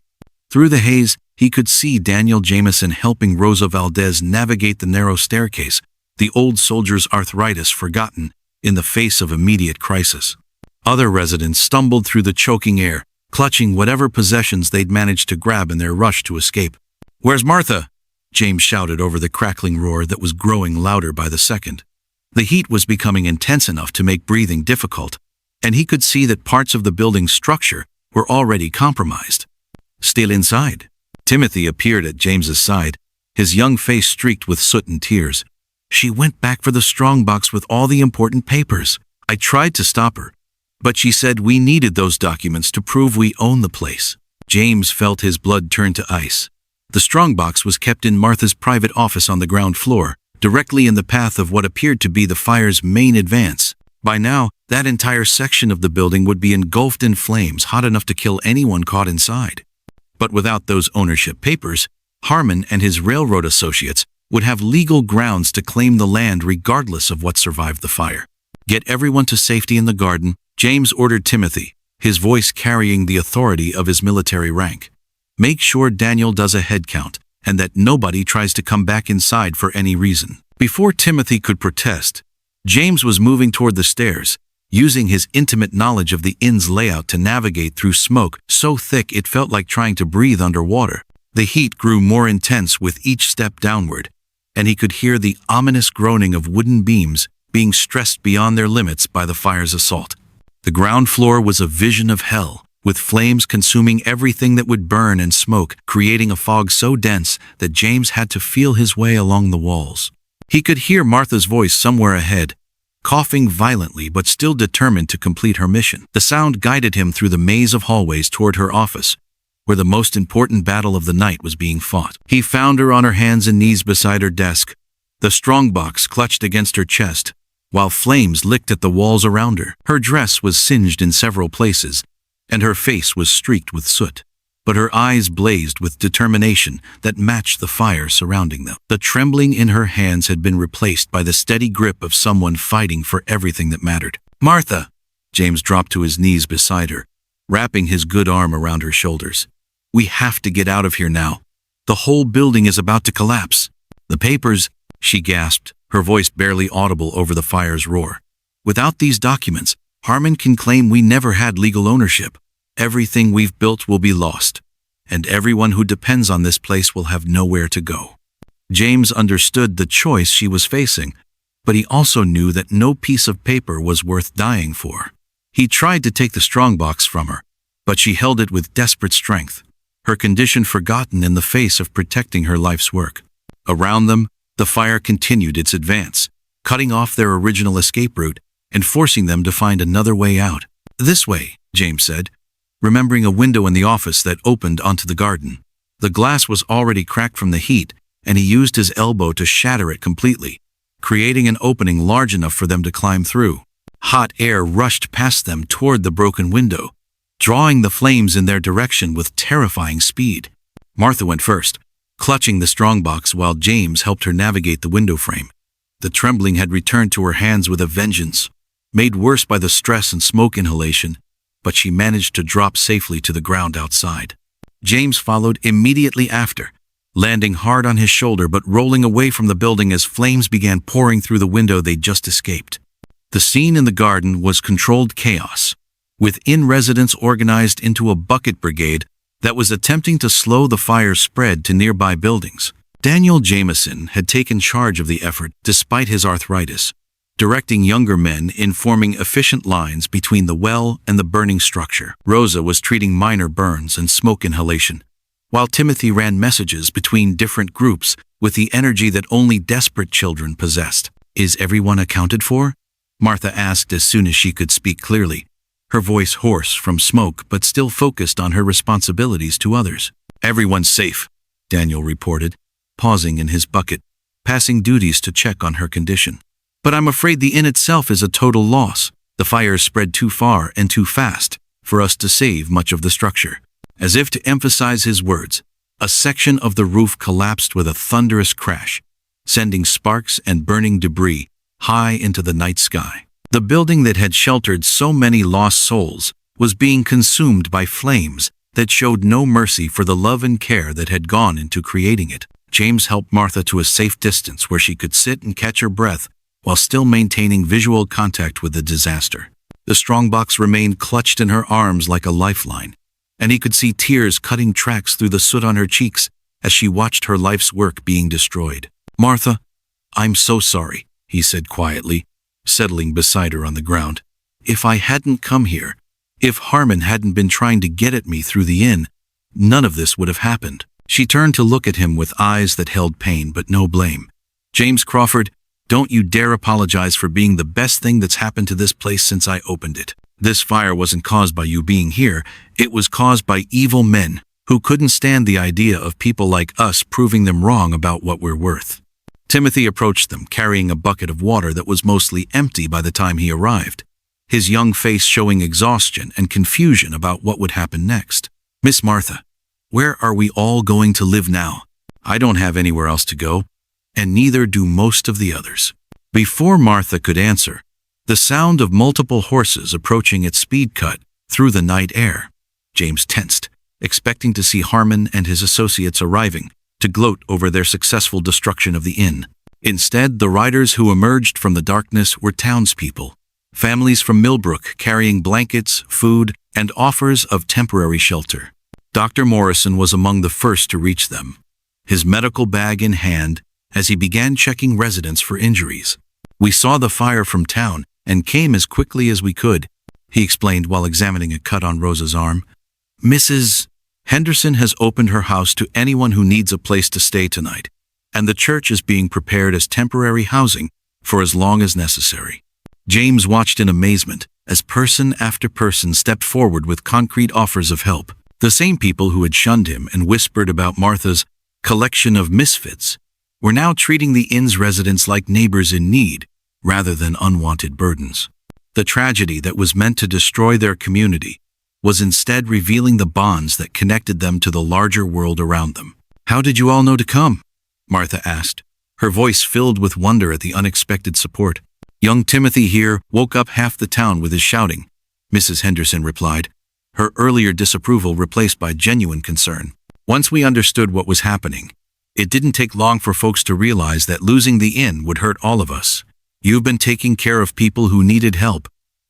S1: Through the haze, he could see Daniel Jameson helping Rosa Valdez navigate the narrow staircase, the old soldier's arthritis forgotten in the face of immediate crisis. Other residents stumbled through the choking air, clutching whatever possessions they'd managed to grab in their rush to escape. "Where's Martha?" James shouted over the crackling roar that was growing louder by the second. The heat was becoming intense enough to make breathing difficult, and he could see that parts of the building's structure were already compromised. "Still inside?" Timothy appeared at James's side, his young face streaked with soot and tears. "She went back for the strongbox with all the important papers. I tried to stop her, but she said we needed those documents to prove we own the place." James felt his blood turn to ice. The strongbox was kept in Martha's private office on the ground floor, directly in the path of what appeared to be the fire's main advance. By now, that entire section of the building would be engulfed in flames hot enough to kill anyone caught inside. But without those ownership papers, Harmon and his railroad associates would have legal grounds to claim the land regardless of what survived the fire. "Get everyone to safety in the garden," James ordered Timothy, his voice carrying the authority of his military rank. "Make sure Daniel does a head count, and that nobody tries to come back inside for any reason." Before Timothy could protest, James was moving toward the stairs, using his intimate knowledge of the inn's layout to navigate through smoke so thick it felt like trying to breathe underwater. The heat grew more intense with each step downward, and he could hear the ominous groaning of wooden beams being stressed beyond their limits by the fire's assault. The ground floor was a vision of hell, with flames consuming everything that would burn and smoke, creating a fog so dense that James had to feel his way along the walls. He could hear Martha's voice somewhere ahead, coughing violently but still determined to complete her mission. The sound guided him through the maze of hallways toward her office, where the most important battle of the night was being fought. He found her on her hands and knees beside her desk, the strongbox clutched against her chest, while flames licked at the walls around her. Her dress was singed in several places, and her face was streaked with soot, but her eyes blazed with determination that matched the fire surrounding them. The trembling in her hands had been replaced by the steady grip of someone fighting for everything that mattered. "Martha!" James dropped to his knees beside her, wrapping his good arm around her shoulders. "We have to get out of here now. The whole building is about to collapse." "The papers," she gasped, her voice barely audible over the fire's roar. "Without these documents, Harmon can claim we never had legal ownership. Everything we've built will be lost, and everyone who depends on this place will have nowhere to go." James understood the choice she was facing, but he also knew that no piece of paper was worth dying for. He tried to take the strongbox from her, but she held it with desperate strength, her condition forgotten in the face of protecting her life's work. Around them, the fire continued its advance, cutting off their original escape route and forcing them to find another way out. "This way," James said, remembering a window in the office that opened onto the garden. The glass was already cracked from the heat, and he used his elbow to shatter it completely, creating an opening large enough for them to climb through. Hot air rushed past them toward the broken window, drawing the flames in their direction with terrifying speed. Martha went first, clutching the strongbox while James helped her navigate the window frame. The trembling had returned to her hands with a vengeance, made worse by the stress and smoke inhalation, but she managed to drop safely to the ground outside. James followed immediately after, landing hard on his shoulder but rolling away from the building as flames began pouring through the window they'd just escaped. The scene in the garden was controlled chaos, with in-residents organized into a bucket brigade that was attempting to slow the fire's spread to nearby buildings. Daniel Jameson had taken charge of the effort despite his arthritis, directing younger men in forming efficient lines between the well and the burning structure. Rosa was treating minor burns and smoke inhalation, while Timothy ran messages between different groups with the energy that only desperate children possessed. "Is everyone accounted for?" Martha asked as soon as she could speak clearly, her voice hoarse from smoke but still focused on her responsibilities to others. "Everyone's safe," Daniel reported, pausing in his bucket, passing duties to check on her condition. "But I'm afraid the inn itself is a total loss. The fire spread too far and too fast for us to save much of the structure." As if to emphasize his words, a section of the roof collapsed with a thunderous crash, sending sparks and burning debris high into the night sky. The building that had sheltered so many lost souls was being consumed by flames that showed no mercy for the love and care that had gone into creating it. James helped Martha to a safe distance where she could sit and catch her breath while still maintaining visual contact with the disaster. The strongbox remained clutched in her arms like a lifeline, and he could see tears cutting tracks through the soot on her cheeks as she watched her life's work being destroyed. "Martha, I'm so sorry," he said quietly, settling beside her on the ground. "If I hadn't come here, if Harmon hadn't been trying to get at me through the inn, none of this would have happened." She turned to look at him with eyes that held pain but no blame. "James Crawford, don't you dare apologize for being the best thing that's happened to this place since I opened it. This fire wasn't caused by you being here, it was caused by evil men who couldn't stand the idea of people like us proving them wrong about what we're worth." Timothy approached them, carrying a bucket of water that was mostly empty by the time he arrived, his young face showing exhaustion and confusion about what would happen next. "Miss Martha, where are we all going to live now? I don't have anywhere else to go, and neither do most of the others." Before Martha could answer, the sound of multiple horses approaching at speed cut through the night air. James tensed, expecting to see Harmon and his associates arriving to gloat over their successful destruction of the inn. Instead, the riders who emerged from the darkness were townspeople, families from Millbrook carrying blankets, food, and offers of temporary shelter. Dr. Morrison was among the first to reach them, his medical bag in hand as he began checking residents for injuries. "We saw the fire from town and came as quickly as we could," he explained while examining a cut on Rosa's arm. "Mrs. Henderson has opened her house to anyone who needs a place to stay tonight, and the church is being prepared as temporary housing for as long as necessary." James watched in amazement as person after person stepped forward with concrete offers of help. The same people who had shunned him and whispered about Martha's collection of misfits were now treating the inn's residents like neighbors in need rather than unwanted burdens. The tragedy that was meant to destroy their community was instead revealing the bonds that connected them to the larger world around them. "How did you all know to come?" Martha asked, her voice filled with wonder at the unexpected support. "Young Timothy here woke up half the town with his shouting, Mrs. Henderson replied, her earlier disapproval replaced by genuine concern. Once we understood what was happening, it didn't take long for folks to realize that losing the inn would hurt all of us. You've been taking care of people who needed help,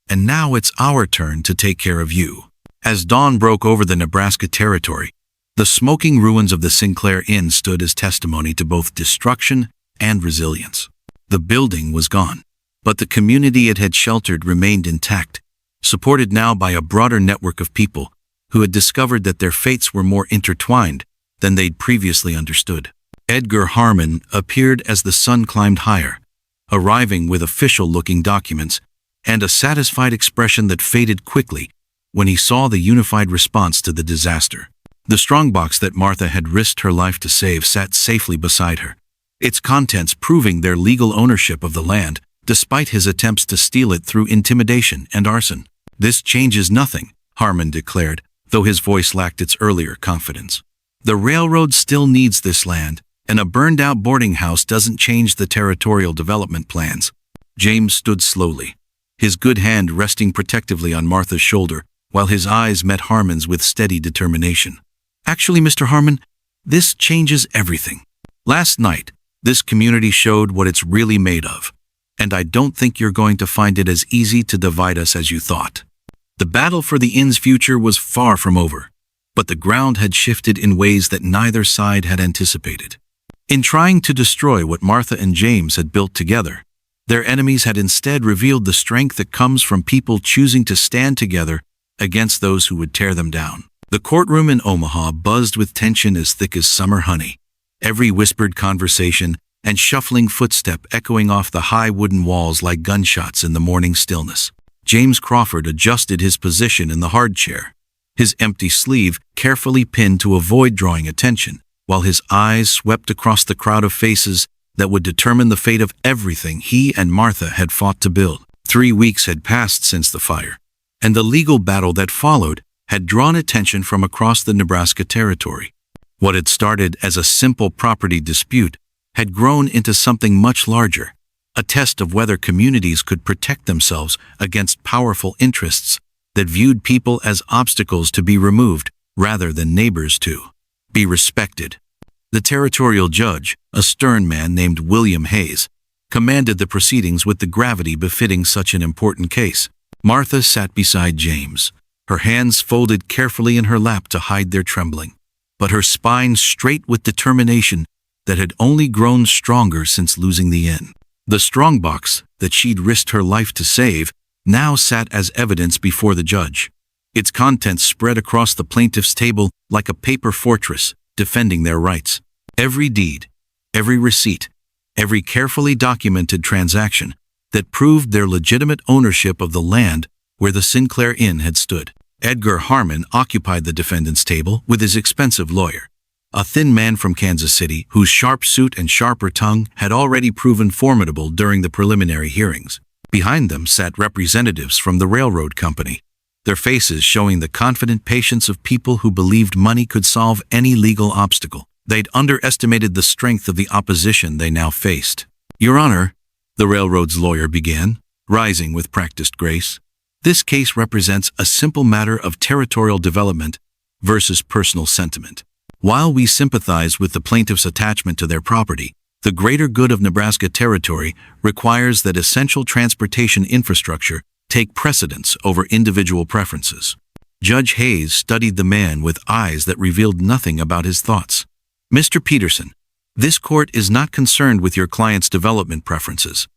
S1: and now it's our turn to take care of you. As dawn broke over the Nebraska Territory, the smoking ruins of the Sinclair Inn stood as testimony to both destruction and resilience. The building was gone, but the community it had sheltered remained intact, supported now by a broader network of people who had discovered that their fates were more intertwined than they'd previously understood. Edgar Harmon appeared as the sun climbed higher, arriving with official-looking documents and a satisfied expression that faded quickly when he saw the unified response to the disaster. The strongbox that Martha had risked her life to save sat safely beside her, its contents proving their legal ownership of the land, despite his attempts to steal it through intimidation and arson. "This changes nothing," Harmon declared, though his voice lacked its earlier confidence. "The railroad still needs this land, and a burned-out boarding house doesn't change the territorial development plans." James stood slowly, his good hand resting protectively on Martha's shoulder, while his eyes met Harmon's with steady determination. "Actually, Mr. Harmon, this changes everything. Last night, this community showed what it's really made of, and I don't think you're going to find it as easy to divide us as you thought." The battle for the inn's future was far from over, but the ground had shifted in ways that neither side had anticipated. In trying to destroy what Martha and James had built together, their enemies had instead revealed the strength that comes from people choosing to stand together against those who would tear them down. The courtroom in Omaha buzzed with tension as thick as summer honey, every whispered conversation and shuffling footstep echoing off the high wooden walls like gunshots in the morning stillness. James Crawford adjusted his position in the hard chair, his empty sleeve carefully pinned to avoid drawing attention, while his eyes swept across the crowd of faces that would determine the fate of everything he and Martha had fought to build. 3 weeks had passed since the fire, and the legal battle that followed had drawn attention from across the Nebraska Territory. What had started as a simple property dispute had grown into something much larger, a test of whether communities could protect themselves against powerful interests that viewed people as obstacles to be removed rather than neighbors to be respected. The territorial judge, a stern man named William Hayes, commanded the proceedings with the gravity befitting such an important case. Martha sat beside James, her hands folded carefully in her lap to hide their trembling, but her spine straight with determination that had only grown stronger since losing the inn. The strongbox that she'd risked her life to save now sat as evidence before the judge, its contents spread across the plaintiff's table like a paper fortress defending their rights. Every deed, every receipt, every carefully documented transaction that proved their legitimate ownership of the land where the Sinclair Inn had stood. Edgar Harmon occupied the defendant's table with his expensive lawyer, a thin man from Kansas City whose sharp suit and sharper tongue had already proven formidable during the preliminary hearings. Behind them sat representatives from the railroad company, their faces showing the confident patience of people who believed money could solve any legal obstacle. They'd underestimated the strength of the opposition they now faced. "Your Honor," the railroad's lawyer began, rising with practiced grace, "this case represents a simple matter of territorial development versus personal sentiment. While we sympathize with the plaintiff's attachment to their property, the greater good of Nebraska Territory requires that essential transportation infrastructure take precedence over individual preferences." Judge Hayes studied the man with eyes that revealed nothing about his thoughts. "Mr. Peterson, this court is not concerned with your client's development preferences.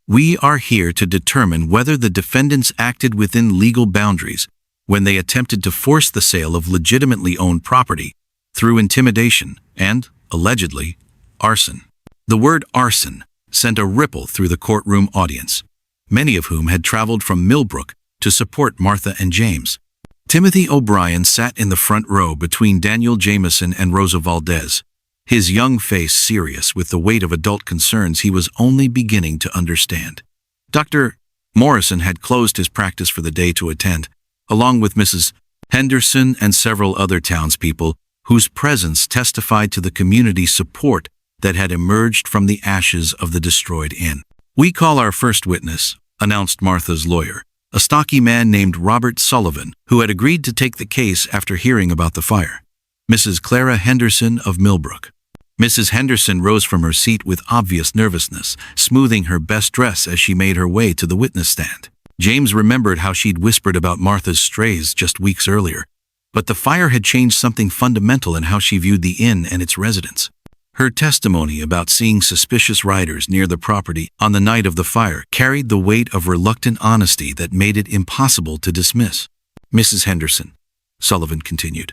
S1: We are here to determine whether the defendants acted within legal boundaries when they attempted to force the sale of legitimately owned property through intimidation and, allegedly, arson." The word arson sent a ripple through the courtroom audience, many of whom had traveled from Millbrook to support Martha and James. Timothy O'Brien sat in the front row between Daniel Jameson and Rosa Valdez, his young face serious with the weight of adult concerns he was only beginning to understand. Dr. Morrison had closed his practice for the day to attend, along with Mrs. Henderson and several other townspeople whose presence testified to the community's support that had emerged from the ashes of the destroyed inn. "We call our first witness," announced Martha's lawyer, a stocky man named Robert Sullivan, who had agreed to take the case after hearing about the fire. Mrs. Clara Henderson of Millbrook. Mrs. Henderson rose from her seat with obvious nervousness, smoothing her best dress as she made her way to the witness stand. James remembered how she'd whispered about Martha's strays just weeks earlier, but the fire had changed something fundamental in how she viewed the inn and its residents. Her testimony about seeing suspicious riders near the property on the night of the fire carried the weight of reluctant honesty that made it impossible to dismiss. Mrs. Henderson, Sullivan continued,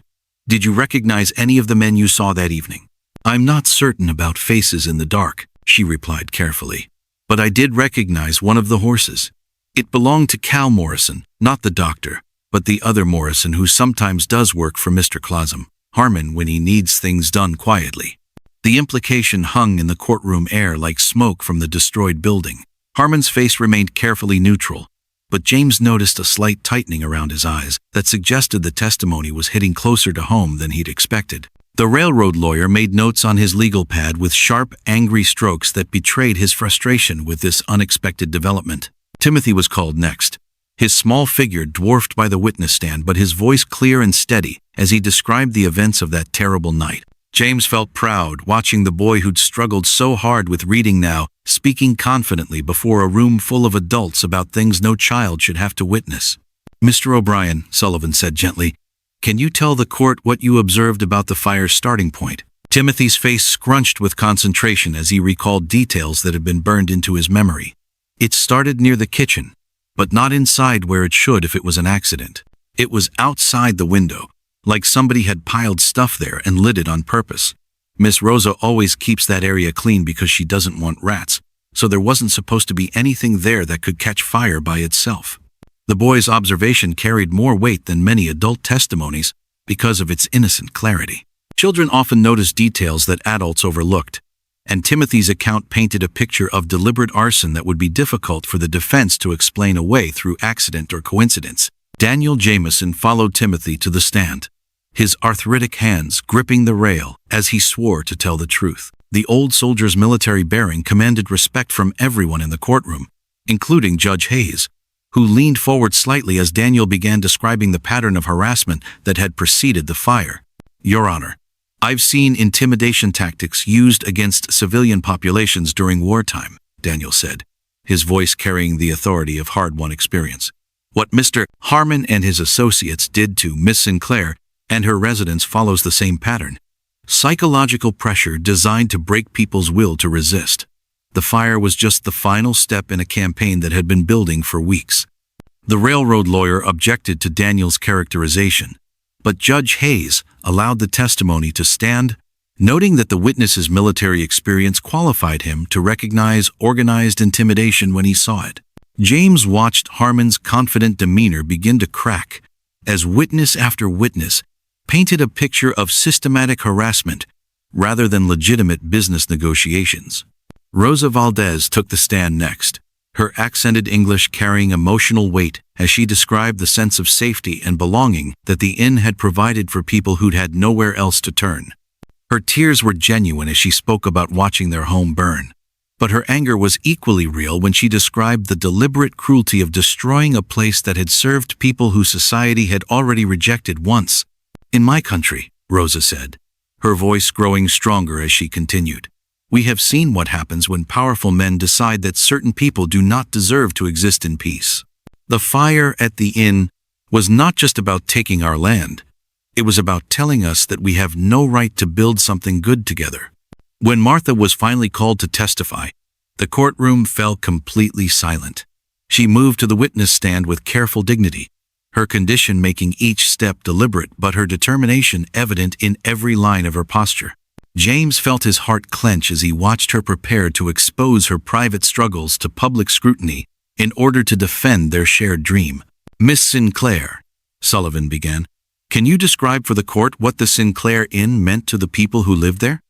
S1: did you recognize any of the men you saw that evening? I'm not certain about faces in the dark, she replied carefully, but I did recognize one of the horses. It belonged to Cal Morrison, not the doctor, but the other Morrison who sometimes does work for Mr. Clausum, Harmon, when he needs things done quietly. The implication hung in the courtroom air like smoke from the destroyed building. Harmon's face remained carefully neutral, but James noticed a slight tightening around his eyes that suggested the testimony was hitting closer to home than he'd expected. The railroad lawyer made notes on his legal pad with sharp, angry strokes that betrayed his frustration with this unexpected development. Timothy was called next, his small figure dwarfed by the witness stand, but his voice clear and steady as he described the events of that terrible night. James felt proud watching the boy who'd struggled so hard with reading now, speaking confidently before a room full of adults about things no child should have to witness. Mr. O'Brien, Sullivan said gently, can you tell the court what you observed about the fire's starting point? Timothy's face scrunched with concentration as he recalled details that had been burned into his memory. It started near the kitchen, but not inside where it should if it was an accident. It was outside the window, like somebody had piled stuff there and lit it on purpose. Miss Rosa always keeps that area clean because she doesn't want rats, so there wasn't supposed to be anything there that could catch fire by itself. The boy's observation carried more weight than many adult testimonies because of its innocent clarity. Children often notice details that adults overlooked, and Timothy's account painted a picture of deliberate arson that would be difficult for the defense to explain away through accident or coincidence. Daniel Jameson followed Timothy to the stand, his arthritic hands gripping the rail as he swore to tell the truth. The old soldier's military bearing commanded respect from everyone in the courtroom, including Judge Hayes, who leaned forward slightly as Daniel began describing the pattern of harassment that had preceded the fire. Your Honor, I've seen intimidation tactics used against civilian populations during wartime, Daniel said, his voice carrying the authority of hard-won experience. What Mr. Harmon and his associates did to Miss Sinclair and her residents follows the same pattern. Psychological pressure designed to break people's will to resist. The fire was just the final step in a campaign that had been building for weeks. The railroad lawyer objected to Daniel's characterization, but Judge Hayes allowed the testimony to stand, noting that the witness's military experience qualified him to recognize organized intimidation when he saw it. James watched Harmon's confident demeanor begin to crack as witness after witness painted a picture of systematic harassment rather than legitimate business negotiations. Rosa Valdez took the stand next, her accented English carrying emotional weight as she described the sense of safety and belonging that the inn had provided for people who'd had nowhere else to turn. Her tears were genuine as she spoke about watching their home burn, but her anger was equally real when she described the deliberate cruelty of destroying a place that had served people whose society had already rejected once. In my country, Rosa said, her voice growing stronger as she continued, we have seen what happens when powerful men decide that certain people do not deserve to exist in peace. The fire at the inn was not just about taking our land. It was about telling us that we have no right to build something good together. When Martha was finally called to testify, the courtroom fell completely silent. She moved to the witness stand with careful dignity, her condition making each step deliberate but her determination evident in every line of her posture. James felt his heart clench as he watched her prepare to expose her private struggles to public scrutiny in order to defend their shared dream. Miss Sinclair, Sullivan began, can you describe for the court what the Sinclair Inn meant to the people who lived there?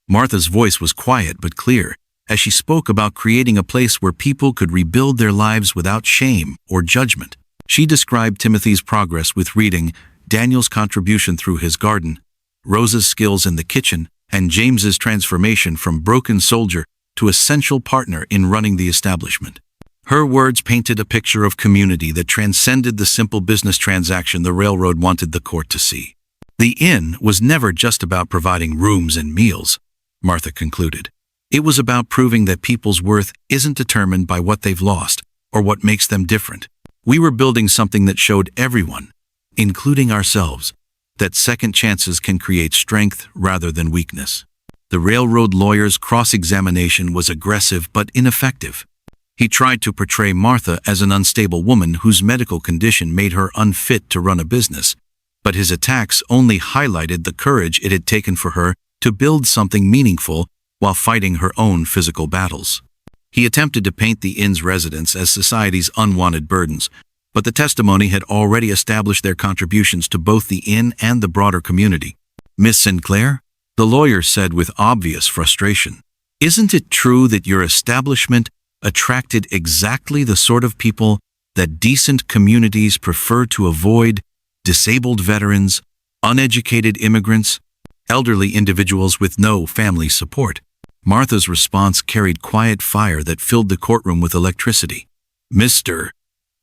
S1: Martha's voice was quiet but clear as she spoke about creating a place where people could rebuild their lives without shame or judgment. She described Timothy's progress with reading, Daniel's contribution through his garden, Rosa's skills in the kitchen, and James's transformation from broken soldier to essential partner in running the establishment. Her words painted a picture of community that transcended the simple business transaction the railroad wanted the court to see. The inn was never just about providing rooms and meals, Martha concluded. It was about proving that people's worth isn't determined by what they've lost or what makes them different. We were building something that showed everyone, including ourselves, that second chances can create strength rather than weakness. The railroad lawyer's cross-examination was aggressive but ineffective. He tried to portray Martha as an unstable woman whose medical condition made her unfit to run a business, but his attacks only highlighted the courage it had taken for her to build something meaningful while fighting her own physical battles. He attempted to paint the inn's residents as society's unwanted burdens, but the testimony had already established their contributions to both the inn and the broader community. "Miss Sinclair," the lawyer said with obvious frustration, "isn't it true that your establishment attracted exactly the sort of people that decent communities prefer to avoid? Disabled veterans, uneducated immigrants, elderly individuals with no family support?" Martha's response carried quiet fire that filled the courtroom with electricity. "Mr.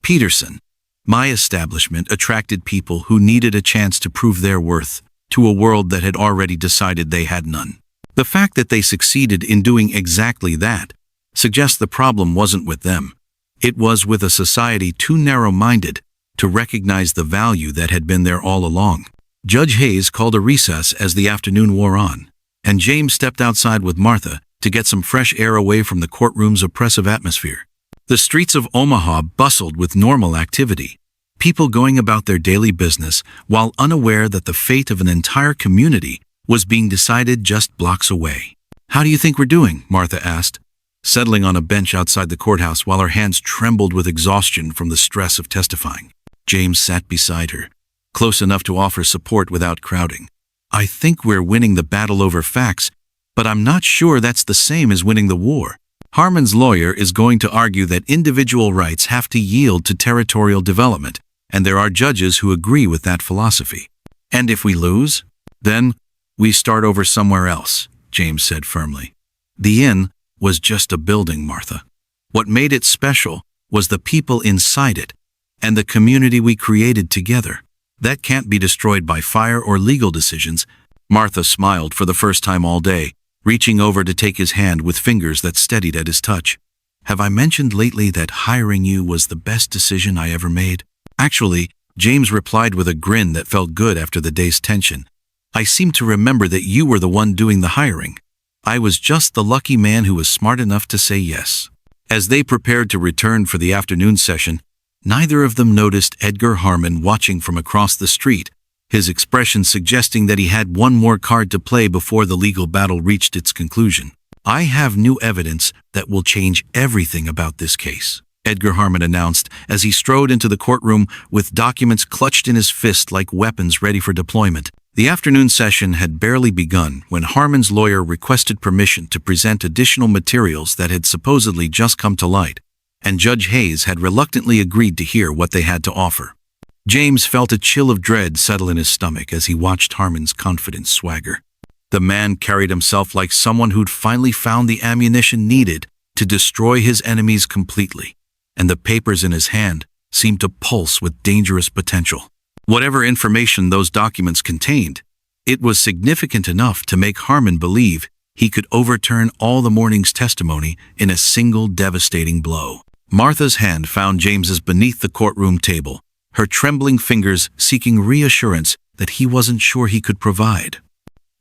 S1: Peterson, my establishment attracted people who needed a chance to prove their worth to a world that had already decided they had none. The fact that they succeeded in doing exactly that suggests the problem wasn't with them. It was with a society too narrow-minded to recognize the value that had been there all along." Judge Hayes called a recess as the afternoon wore on, and James stepped outside with Martha to get some fresh air away from the courtroom's oppressive atmosphere. The streets of Omaha bustled with normal activity, people going about their daily business while unaware that the fate of an entire community was being decided just blocks away. "How do you think we're doing?" Martha asked, settling on a bench outside the courthouse while her hands trembled with exhaustion from the stress of testifying. James sat beside her, close enough to offer support without crowding. "I think we're winning the battle over facts, but I'm not sure that's the same as winning the war. Harmon's lawyer is going to argue that individual rights have to yield to territorial development, and there are judges who agree with that philosophy. And if we lose, then we start over somewhere else," James said firmly. "The inn was just a building, Martha. What made it special was the people inside it and the community we created together. That can't be destroyed by fire or legal decisions." Martha smiled for the first time all day, reaching over to take his hand with fingers that steadied at his touch. "Have I mentioned lately that hiring you was the best decision I ever made?" "Actually," James replied with a grin that felt good after the day's tension, "I seem to remember that you were the one doing the hiring. I was just the lucky man who was smart enough to say yes." As they prepared to return for the afternoon session, neither of them noticed Edgar Harmon watching from across the street, his expression suggesting that he had one more card to play before the legal battle reached its conclusion. "I have new evidence that will change everything about this case," Edgar Harmon announced as he strode into the courtroom with documents clutched in his fist like weapons ready for deployment. The afternoon session had barely begun when Harmon's lawyer requested permission to present additional materials that had supposedly just come to light, and Judge Hayes had reluctantly agreed to hear what they had to offer. James felt a chill of dread settle in his stomach as he watched Harmon's confident swagger. The man carried himself like someone who'd finally found the ammunition needed to destroy his enemies completely, and the papers in his hand seemed to pulse with dangerous potential. Whatever information those documents contained, it was significant enough to make Harmon believe he could overturn all the morning's testimony in a single devastating blow. Martha's hand found James's beneath the courtroom table, her trembling fingers seeking reassurance that he wasn't sure he could provide.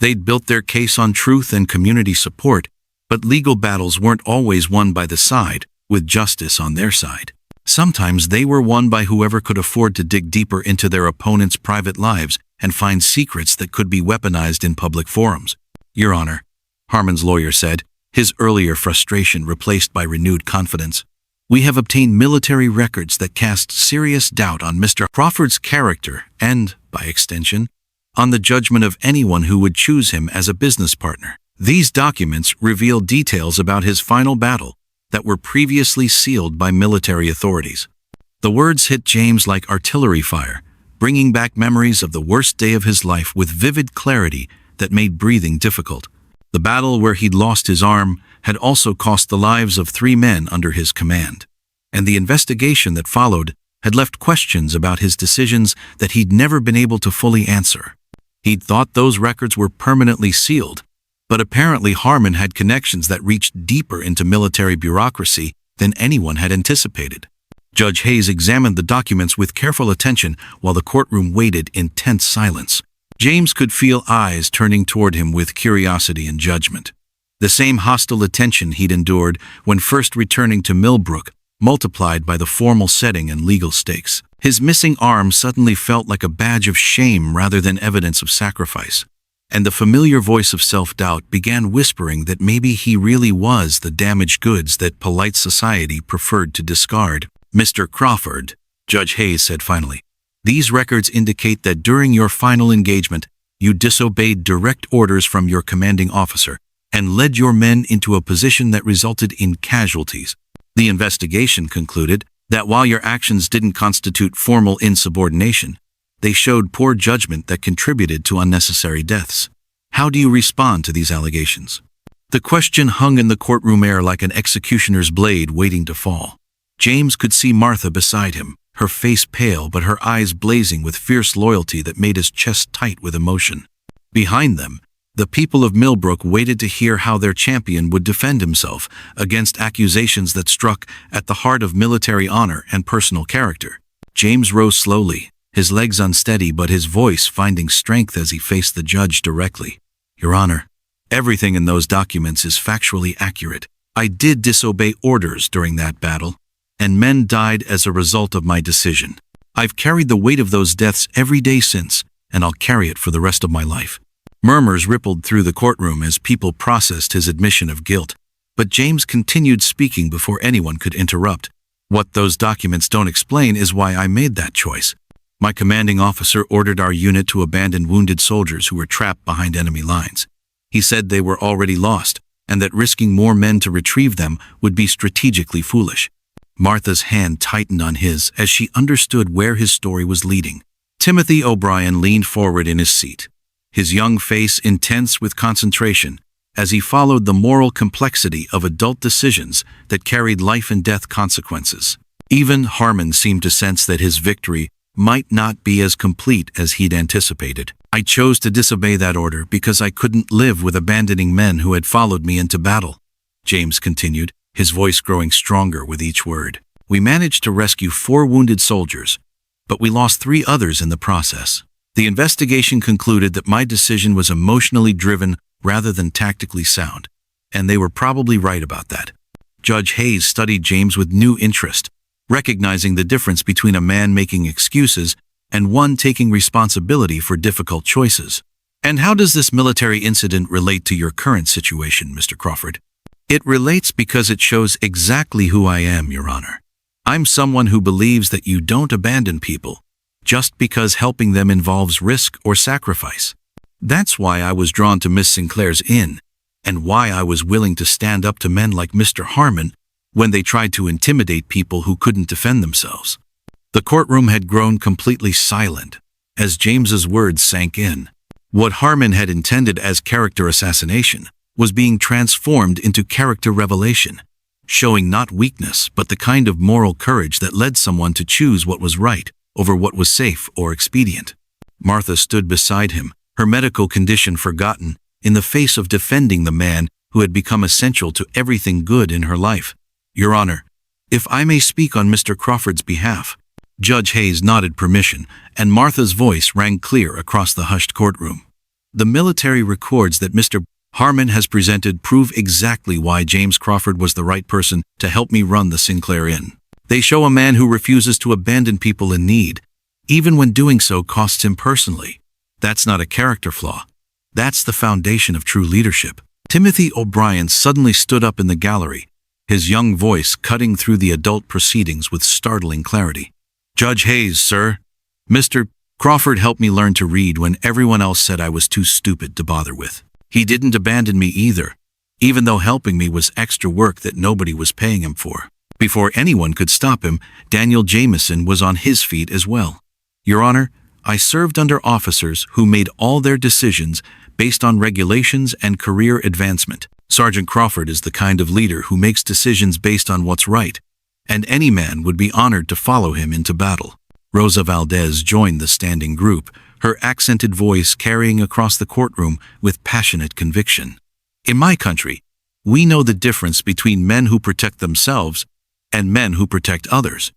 S1: They'd built their case on truth and community support, but legal battles weren't always won by the side with justice on their side. Sometimes they were won by whoever could afford to dig deeper into their opponents' private lives and find secrets that could be weaponized in public forums. "Your Honor," Harmon's lawyer said, his earlier frustration replaced by renewed confidence, "we have obtained military records that cast serious doubt on Mr. Crawford's character and, by extension, on the judgment of anyone who would choose him as a business partner. These documents reveal details about his final battle that were previously sealed by military authorities." The words hit James like artillery fire, bringing back memories of the worst day of his life with vivid clarity that made breathing difficult. The battle where he'd lost his arm had also cost the lives of 3 men under his command. and the investigation that followed had left questions about his decisions that he'd never been able to fully answer. He'd thought those records were permanently sealed, but apparently Harmon had connections that reached deeper into military bureaucracy than anyone had anticipated. Judge Hayes examined the documents with careful attention while the courtroom waited in tense silence. James could feel eyes turning toward him with curiosity and judgment. The same hostile attention he'd endured when first returning to Millbrook, multiplied by the formal setting and legal stakes. His missing arm suddenly felt like a badge of shame rather than evidence of sacrifice, and the familiar voice of self-doubt began whispering that maybe he really was the damaged goods that polite society preferred to discard. "Mr. Crawford," Judge Hayes said finally, "these records indicate that during your final engagement, you disobeyed direct orders from your commanding officer and led your men into a position that resulted in casualties. The investigation concluded that while your actions didn't constitute formal insubordination, they showed poor judgment that contributed to unnecessary deaths. How do you respond to these allegations?" The question hung in the courtroom air like an executioner's blade waiting to fall. James could see Martha beside him, her face pale but her eyes blazing with fierce loyalty that made his chest tight with emotion. Behind them, the people of Millbrook waited to hear how their champion would defend himself against accusations that struck at the heart of military honor and personal character. James rose slowly, his legs unsteady but his voice finding strength as he faced the judge directly. "Your Honor, everything in those documents is factually accurate. I did disobey orders during that battle, and men died as a result of my decision. I've carried the weight of those deaths every day since, and I'll carry it for the rest of my life." Murmurs rippled through the courtroom as people processed his admission of guilt, but James continued speaking before anyone could interrupt. "What those documents don't explain is why I made that choice. My commanding officer ordered our unit to abandon wounded soldiers who were trapped behind enemy lines. He said they were already lost, and that risking more men to retrieve them would be strategically foolish." Martha's hand tightened on his as she understood where his story was leading. Timothy O'Brien leaned forward in his seat, his young face intense with concentration, as he followed the moral complexity of adult decisions that carried life and death consequences. Even Harmon seemed to sense that his victory might not be as complete as he'd anticipated. "I chose to disobey that order because I couldn't live with abandoning men who had followed me into battle," James continued, his voice growing stronger with each word. "We managed to rescue 4 wounded soldiers, but we lost 3 others in the process. The investigation concluded that my decision was emotionally driven rather than tactically sound, and they were probably right about that." Judge Hayes studied James with new interest, recognizing the difference between a man making excuses and one taking responsibility for difficult choices. "And how does this military incident relate to your current situation, Mr. Crawford?" "It relates because it shows exactly who I am, Your Honor. I'm someone who believes that you don't abandon people just because helping them involves risk or sacrifice. That's why I was drawn to Miss Sinclair's inn, and why I was willing to stand up to men like Mr. Harmon when they tried to intimidate people who couldn't defend themselves." The courtroom had grown completely silent as James's words sank in. What Harmon had intended as character assassination was being transformed into character revelation, showing not weakness but the kind of moral courage that led someone to choose what was right over what was safe or expedient. Martha stood beside him, her medical condition forgotten, in the face of defending the man who had become essential to everything good in her life. "Your Honor, if I may speak on Mr. Crawford's behalf." Judge Hayes nodded permission, and Martha's voice rang clear across the hushed courtroom. "The military records that Mr. Harmon has presented prove exactly why James Crawford was the right person to help me run the Sinclair Inn. They show a man who refuses to abandon people in need, even when doing so costs him personally. That's not a character flaw. That's the foundation of true leadership." Timothy O'Brien suddenly stood up in the gallery, his young voice cutting through the adult proceedings with startling clarity. "Judge Hayes, sir. Mr. Crawford helped me learn to read when everyone else said I was too stupid to bother with. He didn't abandon me either, even though helping me was extra work that nobody was paying him for." Before anyone could stop him, Daniel Jameson was on his feet as well. "Your Honor, I served under officers who made all their decisions based on regulations and career advancement. Sergeant Crawford is the kind of leader who makes decisions based on what's right, and any man would be honored to follow him into battle. Rosa Valdez joined the standing group, her accented voice carrying across the courtroom with passionate conviction. In my country, we know the difference between men who protect themselves and men who protect others.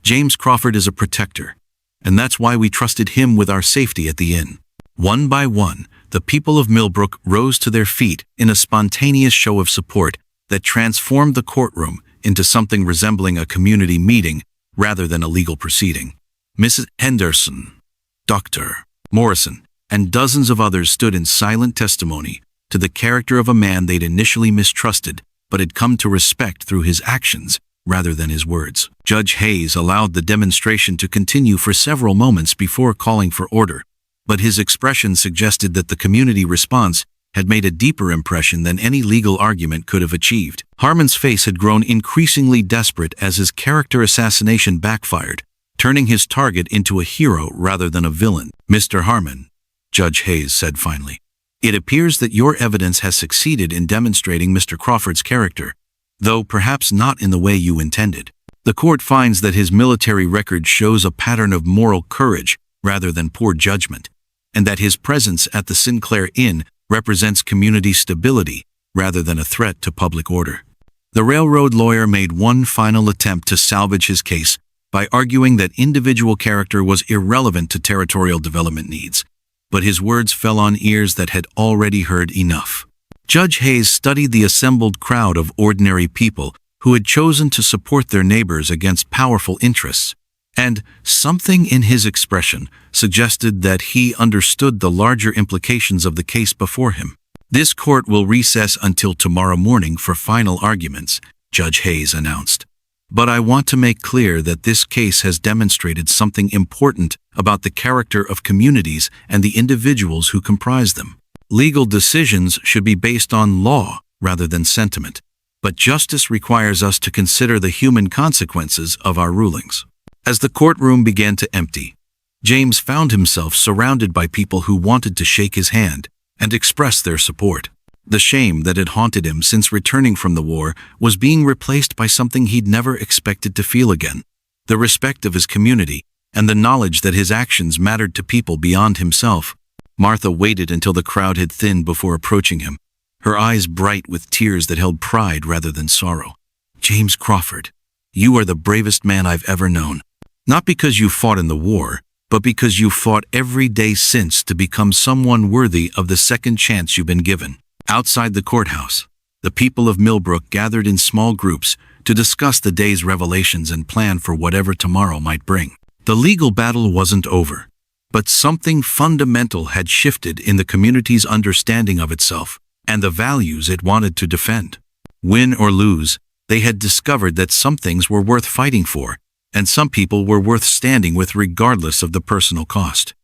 S1: James Crawford is a protector, and that's why we trusted him with our safety at the inn. One by one, the people of Millbrook rose to their feet in a spontaneous show of support that transformed the courtroom into something resembling a community meeting rather than a legal proceeding. Mrs. Henderson, Dr. Morrison, and dozens of others stood in silent testimony to the character of a man they'd initially mistrusted but had come to respect through his actions rather than his words. Judge Hayes allowed the demonstration to continue for several moments before calling for order, but his expression suggested that the community response had made a deeper impression than any legal argument could have achieved. Harmon's face had grown increasingly desperate as his character assassination backfired, turning his target into a hero rather than a villain. Mr. Harmon, Judge Hayes said finally, it appears that your evidence has succeeded in demonstrating Mr. Crawford's character, though perhaps not in the way you intended. The court finds that his military record shows a pattern of moral courage rather than poor judgment, and that his presence at the Sinclair Inn represents community stability rather than a threat to public order. The railroad lawyer made one final attempt to salvage his case by arguing that individual character was irrelevant to territorial development needs, but his words fell on ears that had already heard enough. Judge Hayes studied the assembled crowd of ordinary people who had chosen to support their neighbors against powerful interests, and something in his expression suggested that he understood the larger implications of the case before him. This court will recess until tomorrow morning for final arguments, Judge Hayes announced. But I want to make clear that this case has demonstrated something important about the character of communities and the individuals who comprise them. Legal decisions should be based on law rather than sentiment, but justice requires us to consider the human consequences of our rulings. As the courtroom began to empty, James found himself surrounded by people who wanted to shake his hand and express their support. The shame that had haunted him since returning from the war was being replaced by something he'd never expected to feel again: the respect of his community and the knowledge that his actions mattered to people beyond himself. Martha waited until the crowd had thinned before approaching him, her eyes bright with tears that held pride rather than sorrow. James Crawford, you are the bravest man I've ever known. Not because you fought in the war, but because you fought every day since to become someone worthy of the second chance you've been given. Outside the courthouse, the people of Millbrook gathered in small groups to discuss the day's revelations and plan for whatever tomorrow might bring. The legal battle wasn't over, but something fundamental had shifted in the community's understanding of itself and the values it wanted to defend. Win or lose, they had discovered that some things were worth fighting for, and some people were worth standing with regardless of the personal cost.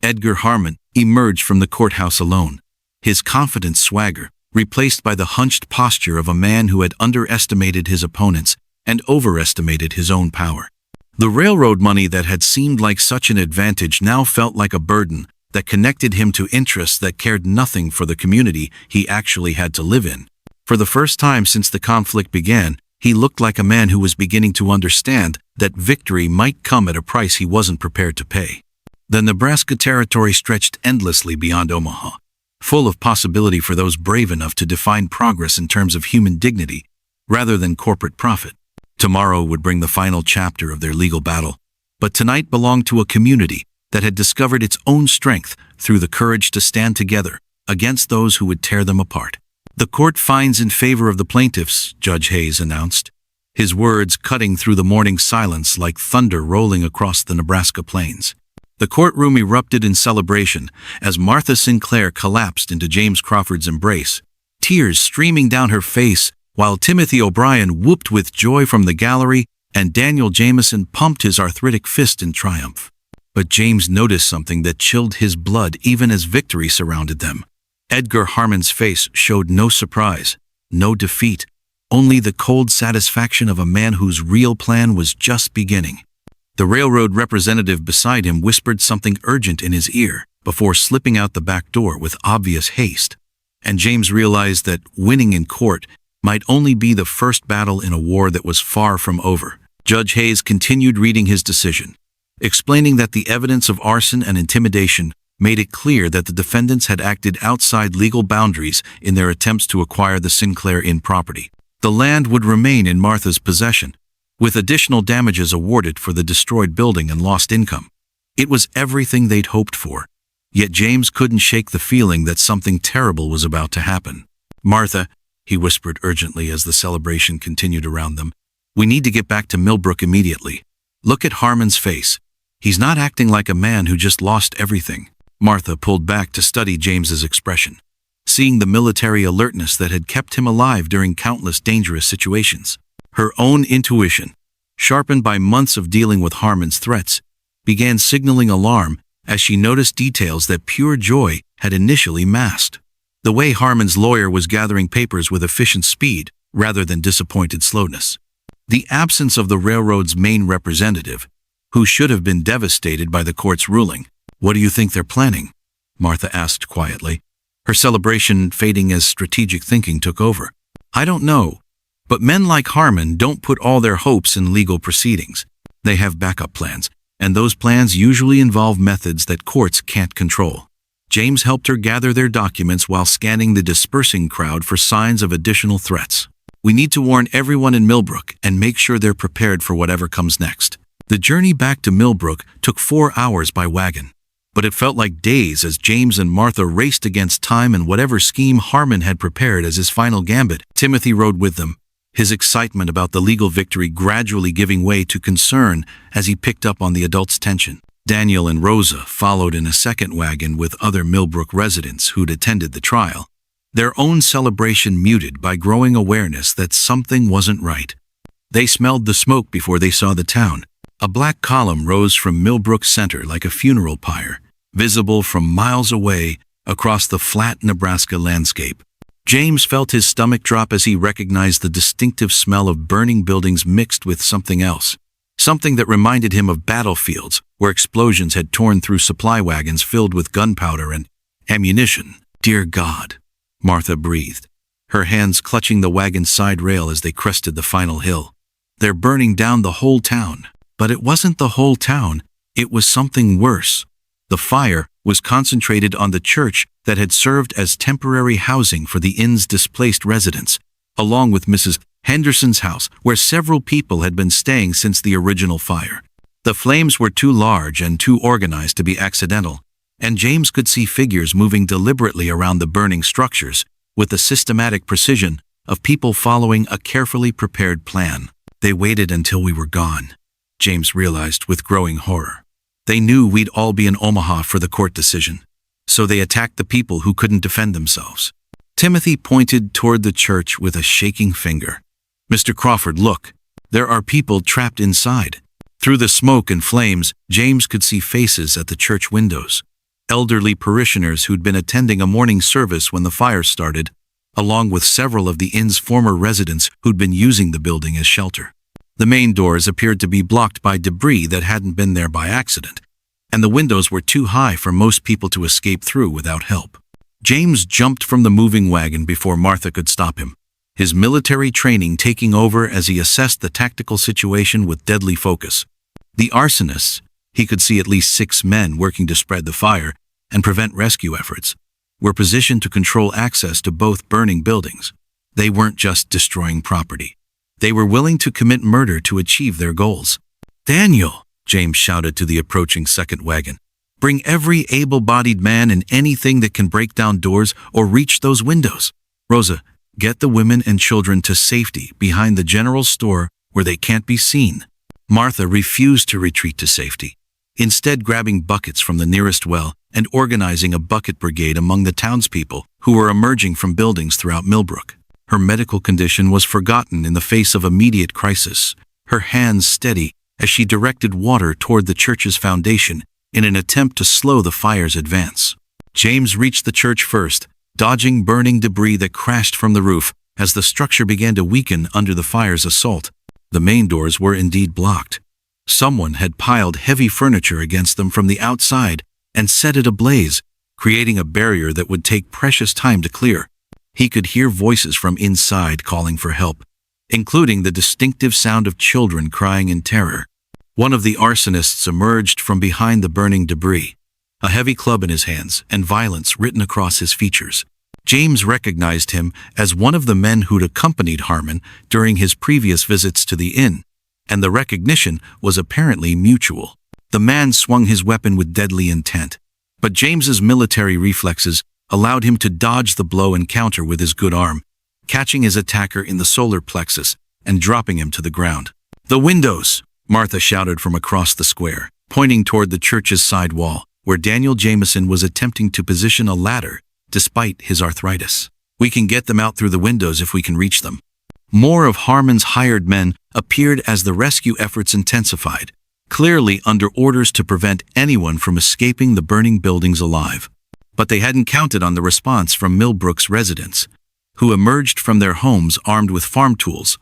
S1: Edgar Harmon emerged from the courthouse alone, his confident swagger replaced by the hunched posture of a man who had underestimated his opponents and overestimated his own power. The railroad money that had seemed like such an advantage now felt like a burden that connected him to interests that cared nothing for the community he actually had to live in. For the first time since the conflict began, he looked like a man who was beginning to understand that victory might come at a price he wasn't prepared to pay. The Nebraska Territory stretched endlessly beyond Omaha, full of possibility for those brave enough to define progress in terms of human dignity rather than corporate profit. Tomorrow would bring the final chapter of their legal battle, but tonight belonged to a community that had discovered its own strength through the courage to stand together against those who would tear them apart. The court finds in favor of the plaintiffs, Judge Hayes announced, his words cutting through the morning silence like thunder rolling across the Nebraska plains. The courtroom erupted in celebration as Martha Sinclair collapsed into James Crawford's embrace, tears streaming down her face, while Timothy O'Brien whooped with joy from the gallery and Daniel Jameson pumped his arthritic fist in triumph. But James noticed something that chilled his blood even as victory surrounded them. Edgar Harmon's face showed no surprise, no defeat, only the cold satisfaction of a man whose real plan was just beginning. The railroad representative beside him whispered something urgent in his ear before slipping out the back door with obvious haste, and James realized that winning in court might only be the first battle in a war that was far from over. Judge Hayes continued reading his decision, explaining that the evidence of arson and intimidation made it clear that the defendants had acted outside legal boundaries in their attempts to acquire the Sinclair Inn property. The land would remain in Martha's possession, with additional damages awarded for the destroyed building and lost income. It was everything they'd hoped for, yet James couldn't shake the feeling that something terrible was about to happen. "Martha," he whispered urgently as the celebration continued around them, "we need to get back to Millbrook immediately. Look at Harmon's face. He's not acting like a man who just lost everything." Martha pulled back to study James's expression, seeing the military alertness that had kept him alive during countless dangerous situations. Her own intuition, sharpened by months of dealing with Harmon's threats, began signaling alarm as she noticed details that pure joy had initially masked. The way Harmon's lawyer was gathering papers with efficient speed rather than disappointed slowness. The absence of the railroad's main representative, who should have been devastated by the court's ruling. "What do you think they're planning?" Martha asked quietly, her celebration fading as strategic thinking took over. "I don't know, but men like Harmon don't put all their hopes in legal proceedings. They have backup plans, and those plans usually involve methods that courts can't control." James helped her gather their documents while scanning the dispersing crowd for signs of additional threats. "We need to warn everyone in Millbrook and make sure they're prepared for whatever comes next." The journey back to Millbrook took 4 hours by wagon, but it felt like days as James and Martha raced against time and whatever scheme Harmon had prepared as his final gambit. Timothy rode with them, his excitement about the legal victory gradually giving way to concern as he picked up on the adults' tension. Daniel and Rosa followed in a second wagon with other Millbrook residents who'd attended the trial, their own celebration muted by growing awareness that something wasn't right. They smelled the smoke before they saw the town. A black column rose from Millbrook Center like a funeral pyre, visible from miles away across the flat Nebraska landscape. James felt his stomach drop as he recognized the distinctive smell of burning buildings mixed with something else, something that reminded him of battlefields where explosions had torn through supply wagons filled with gunpowder and ammunition. "Dear God," Martha breathed, her hands clutching the wagon's side rail as they crested the final hill. "They're burning down the whole town." But it wasn't the whole town, it was something worse. The fire was concentrated on the church that had served as temporary housing for the inn's displaced residents, along with Mrs. Henderson's house, where several people had been staying since the original fire. The flames were too large and too organized to be accidental, and James could see figures moving deliberately around the burning structures with the systematic precision of people following a carefully prepared plan. "They waited until we were gone," James realized with growing horror. "They knew we'd all be in Omaha for the court decision, so they attacked the people who couldn't defend themselves." Timothy pointed toward the church with a shaking finger. "Mr. Crawford, look. There are people trapped inside." Through the smoke and flames, James could see faces at the church windows. Elderly parishioners who'd been attending a morning service when the fire started, along with several of the inn's former residents who'd been using the building as shelter. The main doors appeared to be blocked by debris that hadn't been there by accident, and the windows were too high for most people to escape through without help. James jumped from the moving wagon before Martha could stop him, his military training taking over as he assessed the tactical situation with deadly focus. The arsonists, he could see at least 6 men working to spread the fire and prevent rescue efforts, were positioned to control access to both burning buildings. They weren't just destroying property. They were willing to commit murder to achieve their goals. "Daniel," James shouted to the approaching second wagon, "bring every able-bodied man and anything that can break down doors or reach those windows. Rosa, get the women and children to safety behind the general store where they can't be seen." Martha refused to retreat to safety, instead grabbing buckets from the nearest well and organizing a bucket brigade among the townspeople who were emerging from buildings throughout Millbrook. Her medical condition was forgotten in the face of immediate crisis, her hands steady as she directed water toward the church's foundation in an attempt to slow the fire's advance. James reached the church first, dodging burning debris that crashed from the roof as the structure began to weaken under the fire's assault. The main doors were indeed blocked. Someone had piled heavy furniture against them from the outside and set it ablaze, creating a barrier that would take precious time to clear. He could hear voices from inside calling for help, including the distinctive sound of children crying in terror. One of the arsonists emerged from behind the burning debris, a heavy club in his hands and violence written across his features. James recognized him as one of the men who'd accompanied Harmon during his previous visits to the inn, and the recognition was apparently mutual. The man swung his weapon with deadly intent, but James's military reflexes allowed him to dodge the blow and counter with his good arm, catching his attacker in the solar plexus and dropping him to the ground. "The windows!" Martha shouted from across the square, pointing toward the church's side wall, where Daniel Jameson was attempting to position a ladder despite his arthritis. "We can get them out through the windows if we can reach them." More of Harmon's hired men appeared as the rescue efforts intensified, clearly under orders to prevent anyone from escaping the burning buildings alive. But they hadn't counted on the response from Millbrook's residents, who emerged from their homes armed with farm tools,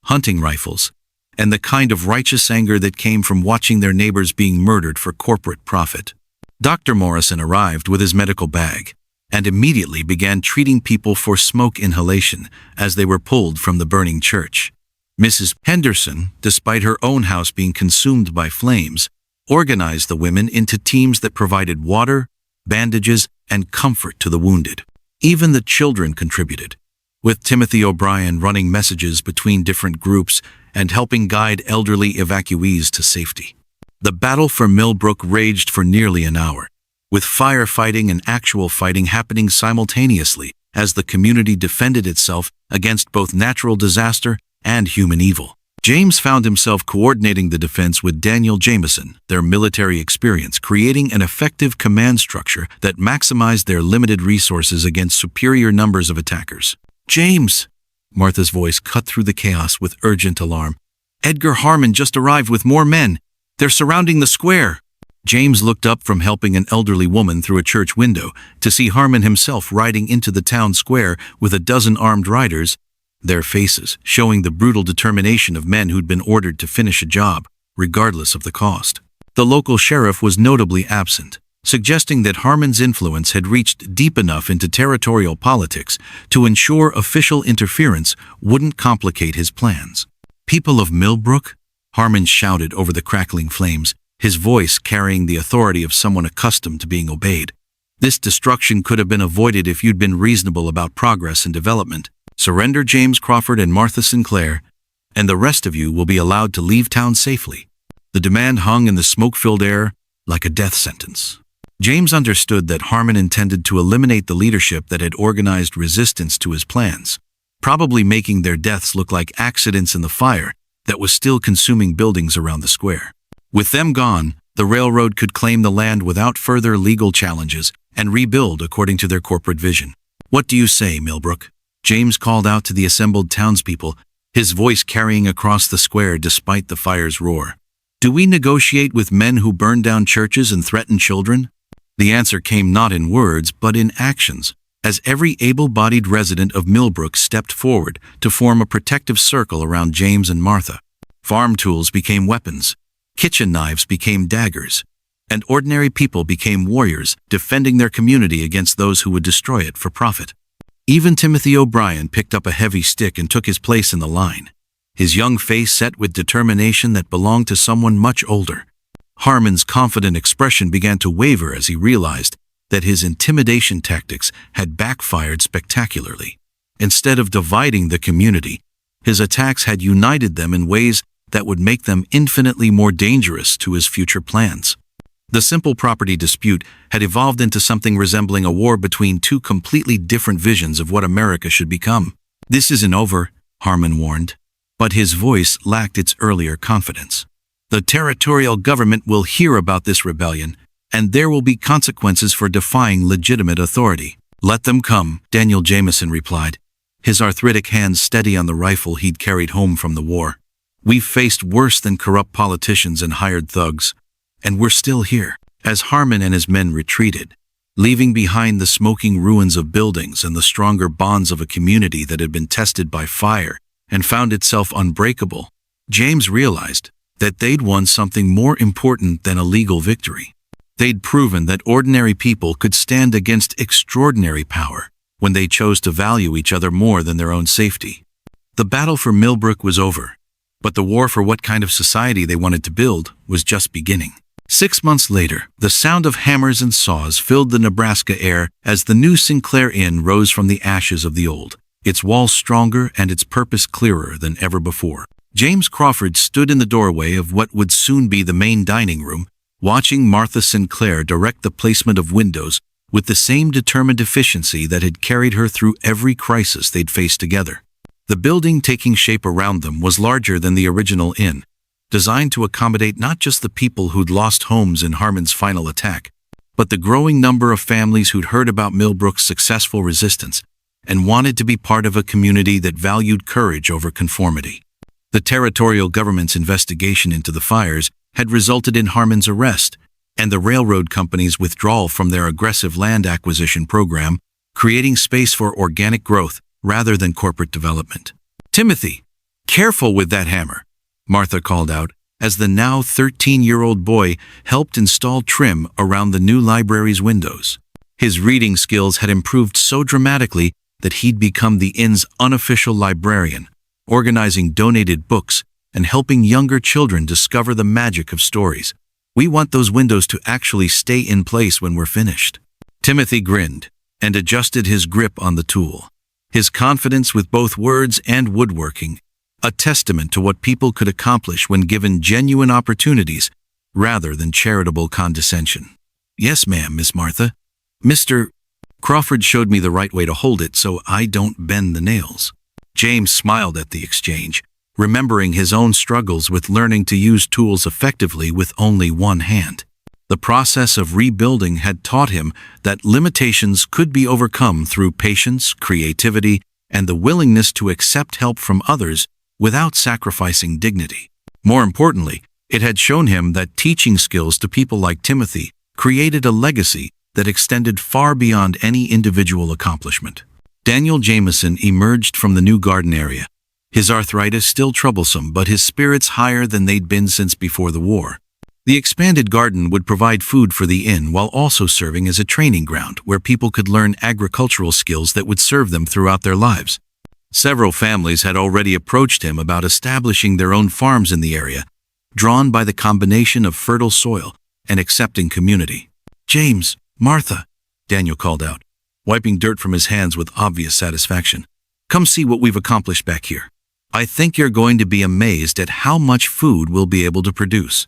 S1: hunting rifles, and the kind of righteous anger that came from watching their neighbors being murdered for corporate profit. Dr. Morrison arrived with his medical bag and immediately began treating people for smoke inhalation as they were pulled from the burning church. Mrs. Henderson, despite her own house being consumed by flames, organized the women into teams that provided water, bandages, and comfort to the wounded. Even the children contributed, with Timothy O'Brien running messages between different groups and helping guide elderly evacuees to safety. The battle for Millbrook raged for nearly an hour, with firefighting and actual fighting happening simultaneously as the community defended itself against both natural disaster and human evil. James found himself coordinating the defense with Daniel Jameson, their military experience, creating an effective command structure that maximized their limited resources against superior numbers of attackers. "James!" Martha's voice cut through the chaos with urgent alarm. "Edgar Harmon just arrived with more men. They're surrounding the square." James looked up from helping an elderly woman through a church window to see Harmon himself riding into the town square with a dozen armed riders, their faces showing the brutal determination of men who'd been ordered to finish a job, regardless of the cost. The local sheriff was notably absent, suggesting that Harmon's influence had reached deep enough into territorial politics to ensure official interference wouldn't complicate his plans. "People of Millbrook?" Harmon shouted over the crackling flames, his voice carrying the authority of someone accustomed to being obeyed. "This destruction could have been avoided if you'd been reasonable about progress and development. Surrender James Crawford and Martha Sinclair, and the rest of you will be allowed to leave town safely." The demand hung in the smoke-filled air like a death sentence. James understood that Harmon intended to eliminate the leadership that had organized resistance to his plans, probably making their deaths look like accidents in the fire that was still consuming buildings around the square. With them gone, the railroad could claim the land without further legal challenges and rebuild according to their corporate vision. "What do you say, Millbrook?" James called out to the assembled townspeople, his voice carrying across the square despite the fire's roar. "Do we negotiate with men who burn down churches and threaten children?" The answer came not in words but in actions, as every able-bodied resident of Millbrook stepped forward to form a protective circle around James and Martha. Farm tools became weapons, kitchen knives became daggers, and ordinary people became warriors, defending their community against those who would destroy it for profit. Even Timothy O'Brien picked up a heavy stick and took his place in the line, his young face set with determination that belonged to someone much older. Harmon's confident expression began to waver as he realized that his intimidation tactics had backfired spectacularly. Instead of dividing the community, his attacks had united them in ways that would make them infinitely more dangerous to his future plans. The simple property dispute had evolved into something resembling a war between two completely different visions of what America should become. "This isn't over," Harmon warned, but his voice lacked its earlier confidence. "The territorial government will hear about this rebellion, and there will be consequences for defying legitimate authority." "Let them come," Daniel Jameson replied, his arthritic hands steady on the rifle he'd carried home from the war. "We've faced worse than corrupt politicians and hired thugs, and we're still here." As Harmon and his men retreated, leaving behind the smoking ruins of buildings and the stronger bonds of a community that had been tested by fire and found itself unbreakable, James realized that they'd won something more important than a legal victory. They'd proven that ordinary people could stand against extraordinary power when they chose to value each other more than their own safety. The battle for Millbrook was over, but the war for what kind of society they wanted to build was just beginning. 6 months later, the sound of hammers and saws filled the Nebraska air as the new Sinclair Inn rose from the ashes of the old, its walls stronger and its purpose clearer than ever before. James Crawford stood in the doorway of what would soon be the main dining room, watching Martha Sinclair direct the placement of windows with the same determined efficiency that had carried her through every crisis they'd faced together. The building taking shape around them was larger than the original inn, designed to accommodate not just the people who'd lost homes in Harmon's final attack, but the growing number of families who'd heard about Millbrook's successful resistance and wanted to be part of a community that valued courage over conformity. The territorial government's investigation into the fires had resulted in Harmon's arrest and the railroad company's withdrawal from their aggressive land acquisition program, creating space for organic growth rather than corporate development. "Timothy, careful with that hammer," Martha called out as the now 13-year-old boy helped install trim around the new library's windows. His reading skills had improved so dramatically that he'd become the inn's unofficial librarian, organizing donated books and helping younger children discover the magic of stories. "We want those windows to actually stay in place when we're finished." Timothy grinned and adjusted his grip on the tool, his confidence with both words and woodworking, a testament to what people could accomplish when given genuine opportunities rather than charitable condescension. "Yes, ma'am, Miss Martha. Mr. Crawford showed me the right way to hold it so I don't bend the nails." James smiled at the exchange, remembering his own struggles with learning to use tools effectively with only one hand. The process of rebuilding had taught him that limitations could be overcome through patience, creativity, and the willingness to accept help from others without sacrificing dignity. More importantly, it had shown him that teaching skills to people like Timothy created a legacy that extended far beyond any individual accomplishment. Daniel Jameson emerged from the new garden area, his arthritis still troublesome but his spirits higher than they'd been since before the war. The expanded garden would provide food for the inn while also serving as a training ground where people could learn agricultural skills that would serve them throughout their lives. Several families had already approached him about establishing their own farms in the area, drawn by the combination of fertile soil and accepting community. "James, Martha," Daniel called out, wiping dirt from his hands with obvious satisfaction. "Come see what we've accomplished back here. I think you're going to be amazed at how much food we'll be able to produce."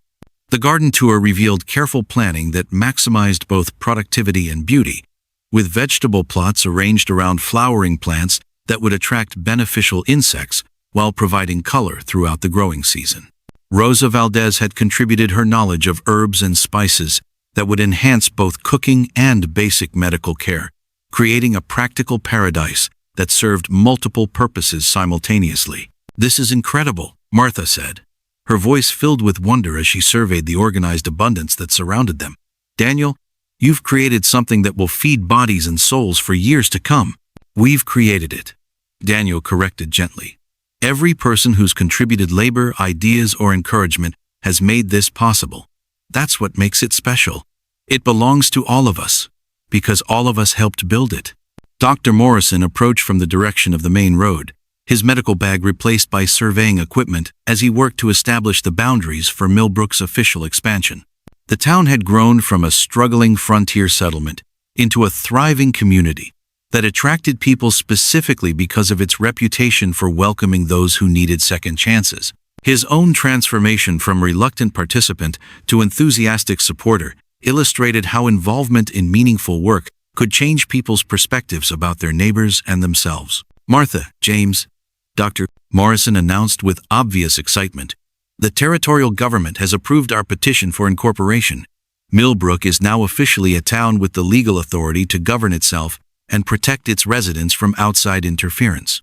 S1: The garden tour revealed careful planning that maximized both productivity and beauty, with vegetable plots arranged around flowering plants that would attract beneficial insects while providing color throughout the growing season. Rosa Valdez had contributed her knowledge of herbs and spices that would enhance both cooking and basic medical care, creating a practical paradise that served multiple purposes simultaneously. "This is incredible," Martha said, her voice filled with wonder as she surveyed the organized abundance that surrounded them. "Daniel, you've created something that will feed bodies and souls for years to come." "We've created it," Daniel corrected gently. "Every person who's contributed labor, ideas, or encouragement has made this possible. That's what makes it special. It belongs to all of us, because all of us helped build it." Dr. Morrison approached from the direction of the main road, his medical bag replaced by surveying equipment as he worked to establish the boundaries for Millbrook's official expansion. The town had grown from a struggling frontier settlement into a thriving community that attracted people specifically because of its reputation for welcoming those who needed second chances. His own transformation from reluctant participant to enthusiastic supporter illustrated how involvement in meaningful work could change people's perspectives about their neighbors and themselves. "Martha, James," Dr. Morrison announced with obvious excitement, "the territorial government has approved our petition for incorporation. Millbrook is now officially a town with the legal authority to govern itself and protect its residents from outside interference."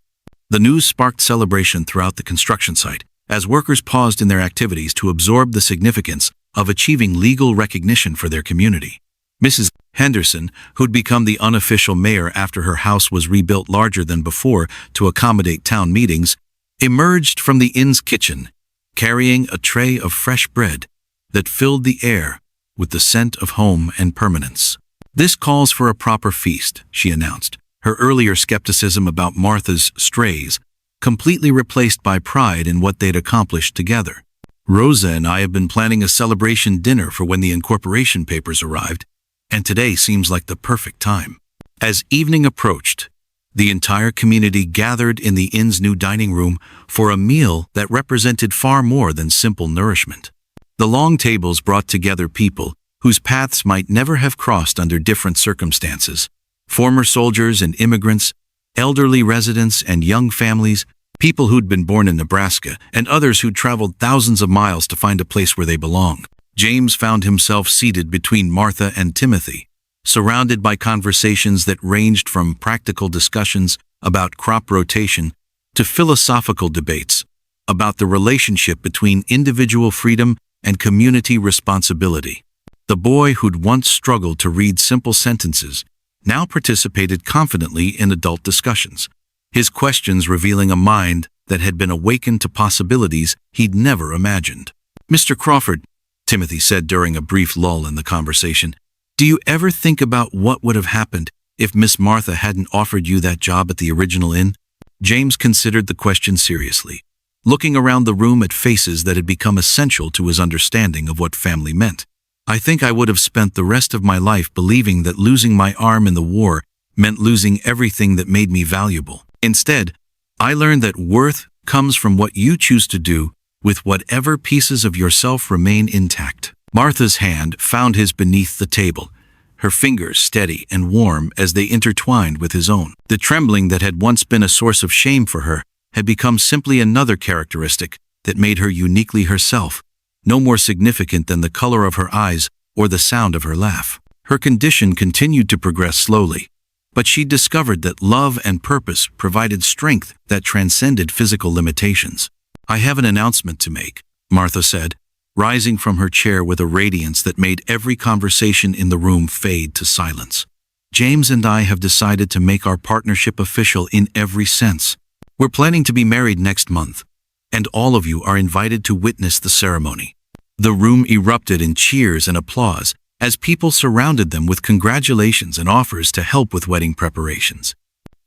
S1: The news sparked celebration throughout the construction site, as workers paused in their activities to absorb the significance of achieving legal recognition for their community. Mrs. Henderson, who'd become the unofficial mayor after her house was rebuilt larger than before to accommodate town meetings, emerged from the inn's kitchen, carrying a tray of fresh bread that filled the air with the scent of home and permanence. "This calls for a proper feast," she announced, her earlier skepticism about Martha's strays completely replaced by pride in what they'd accomplished together. Rosa and I have been planning a celebration dinner for when the incorporation papers arrived, and today seems like the perfect time. As evening approached, the entire community gathered in the inn's new dining room for a meal that represented far more than simple nourishment. The long tables brought together people whose paths might never have crossed under different circumstances. Former soldiers and immigrants, elderly residents and young families, people who'd been born in Nebraska, and others who'd traveled thousands of miles to find a place where they belong. James found himself seated between Martha and Timothy, surrounded by conversations that ranged from practical discussions about crop rotation to philosophical debates about the relationship between individual freedom and community responsibility. The boy who'd once struggled to read simple sentences now participated confidently in adult discussions, his questions revealing a mind that had been awakened to possibilities he'd never imagined. "Mr. Crawford," Timothy said during a brief lull in the conversation, "do you ever think about what would have happened if Miss Martha hadn't offered you that job at the original inn?" James considered the question seriously, looking around the room at faces that had become essential to his understanding of what family meant. "I think I would have spent the rest of my life believing that losing my arm in the war meant losing everything that made me valuable. Instead, I learned that worth comes from what you choose to do with whatever pieces of yourself remain intact." Martha's hand found his beneath the table, her fingers steady and warm as they intertwined with his own. The trembling that had once been a source of shame for her had become simply another characteristic that made her uniquely herself, no more significant than the color of her eyes or the sound of her laugh. Her condition continued to progress slowly, but she discovered that love and purpose provided strength that transcended physical limitations. "I have an announcement to make," Martha said, rising from her chair with a radiance that made every conversation in the room fade to silence. "James and I have decided to make our partnership official in every sense. We're planning to be married next month, and all of you are invited to witness the ceremony." The room erupted in cheers and applause as people surrounded them with congratulations and offers to help with wedding preparations.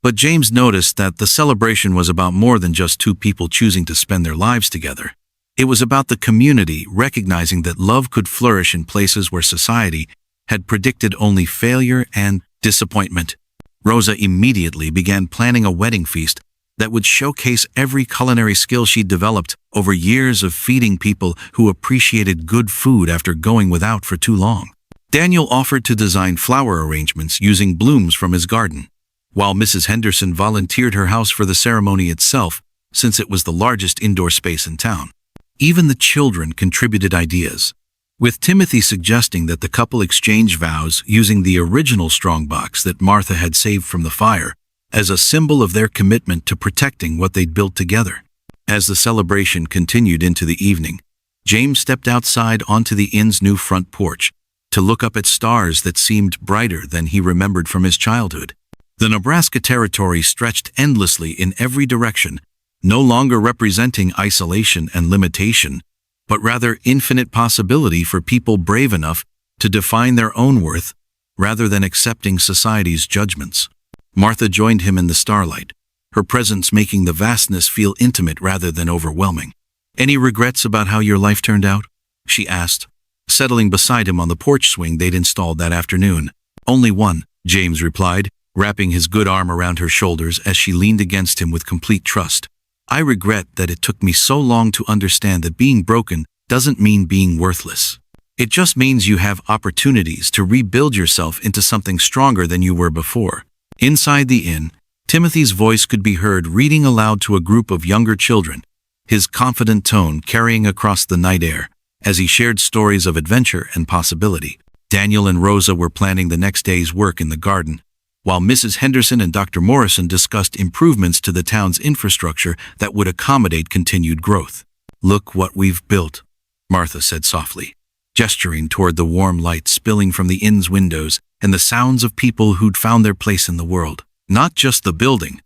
S1: But James noticed that the celebration was about more than just two people choosing to spend their lives together. It was about the community recognizing that love could flourish in places where society had predicted only failure and disappointment. Rosa immediately began planning a wedding feast that would showcase every culinary skill she'd developed over years of feeding people who appreciated good food after going without for too long. Daniel offered to design flower arrangements using blooms from his garden, while Mrs. Henderson volunteered her house for the ceremony itself, since it was the largest indoor space in town. Even the children contributed ideas, with Timothy suggesting that the couple exchange vows using the original strongbox that Martha had saved from the fire, as a symbol of their commitment to protecting what they'd built together. As the celebration continued into the evening, James stepped outside onto the inn's new front porch to look up at stars that seemed brighter than he remembered from his childhood. The Nebraska Territory stretched endlessly in every direction, no longer representing isolation and limitation, but rather infinite possibility for people brave enough to define their own worth rather than accepting society's judgments. Martha joined him in the starlight, her presence making the vastness feel intimate rather than overwhelming. "Any regrets about how your life turned out?" she asked, settling beside him on the porch swing they'd installed that afternoon. "Only one," James replied, wrapping his good arm around her shoulders as she leaned against him with complete trust. "I regret that it took me so long to understand that being broken doesn't mean being worthless. It just means you have opportunities to rebuild yourself into something stronger than you were before." Inside the inn, Timothy's voice could be heard reading aloud to a group of younger children, his confident tone carrying across the night air as he shared stories of adventure and possibility. Daniel and Rosa were planning the next day's work in the garden, while Mrs. Henderson and Dr. Morrison discussed improvements to the town's infrastructure that would accommodate continued growth. "Look what we've built," Martha said softly, gesturing toward the warm light spilling from the inn's windows and the sounds of people who'd found their place in the world. Not just the building,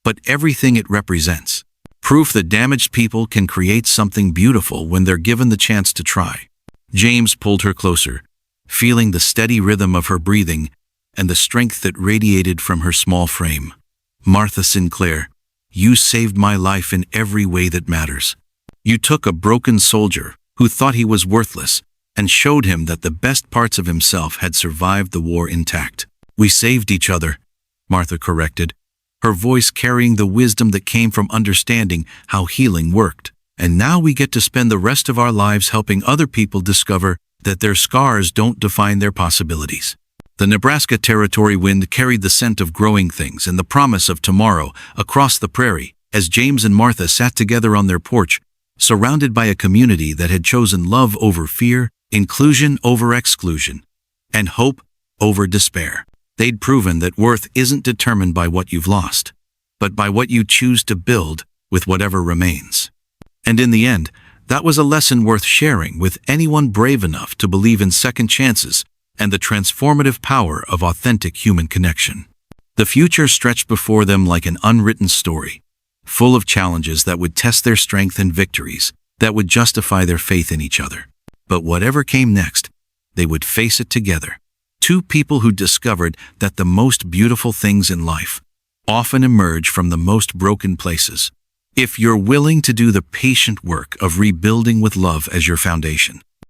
S1: but everything it represents. Proof that damaged people can create something beautiful when they're given the chance to try. James pulled her closer, feeling the steady rhythm of her breathing and the strength that radiated from her small frame. "Martha Sinclair," You saved my life in every way that matters. You took a broken soldier who thought he was worthless and showed him that the best parts of himself had survived the war intact. We saved each other, Martha corrected, her voice carrying the wisdom that came from understanding how healing worked. And now we get to spend the rest of our lives helping other people discover that their scars don't define their possibilities. The Nebraska Territory wind carried the scent of growing things and the promise of tomorrow across the prairie as James and Martha sat together on their porch, surrounded by a community that had chosen love over fear, inclusion over exclusion, and hope over despair. They'd proven that worth isn't determined by what you've lost, but by what you choose to build with whatever remains. And in the end, that was a lesson worth sharing with anyone brave enough to believe in second chances and the transformative power of authentic human connection. The future stretched before them like an unwritten story, full of challenges that would test their strength and victories that would justify their faith in each other. But whatever came next, they would face it together. Two people who discovered that the most beautiful things in life often emerge from the most broken places. If you're willing to do the patient work of rebuilding with love as your foundation,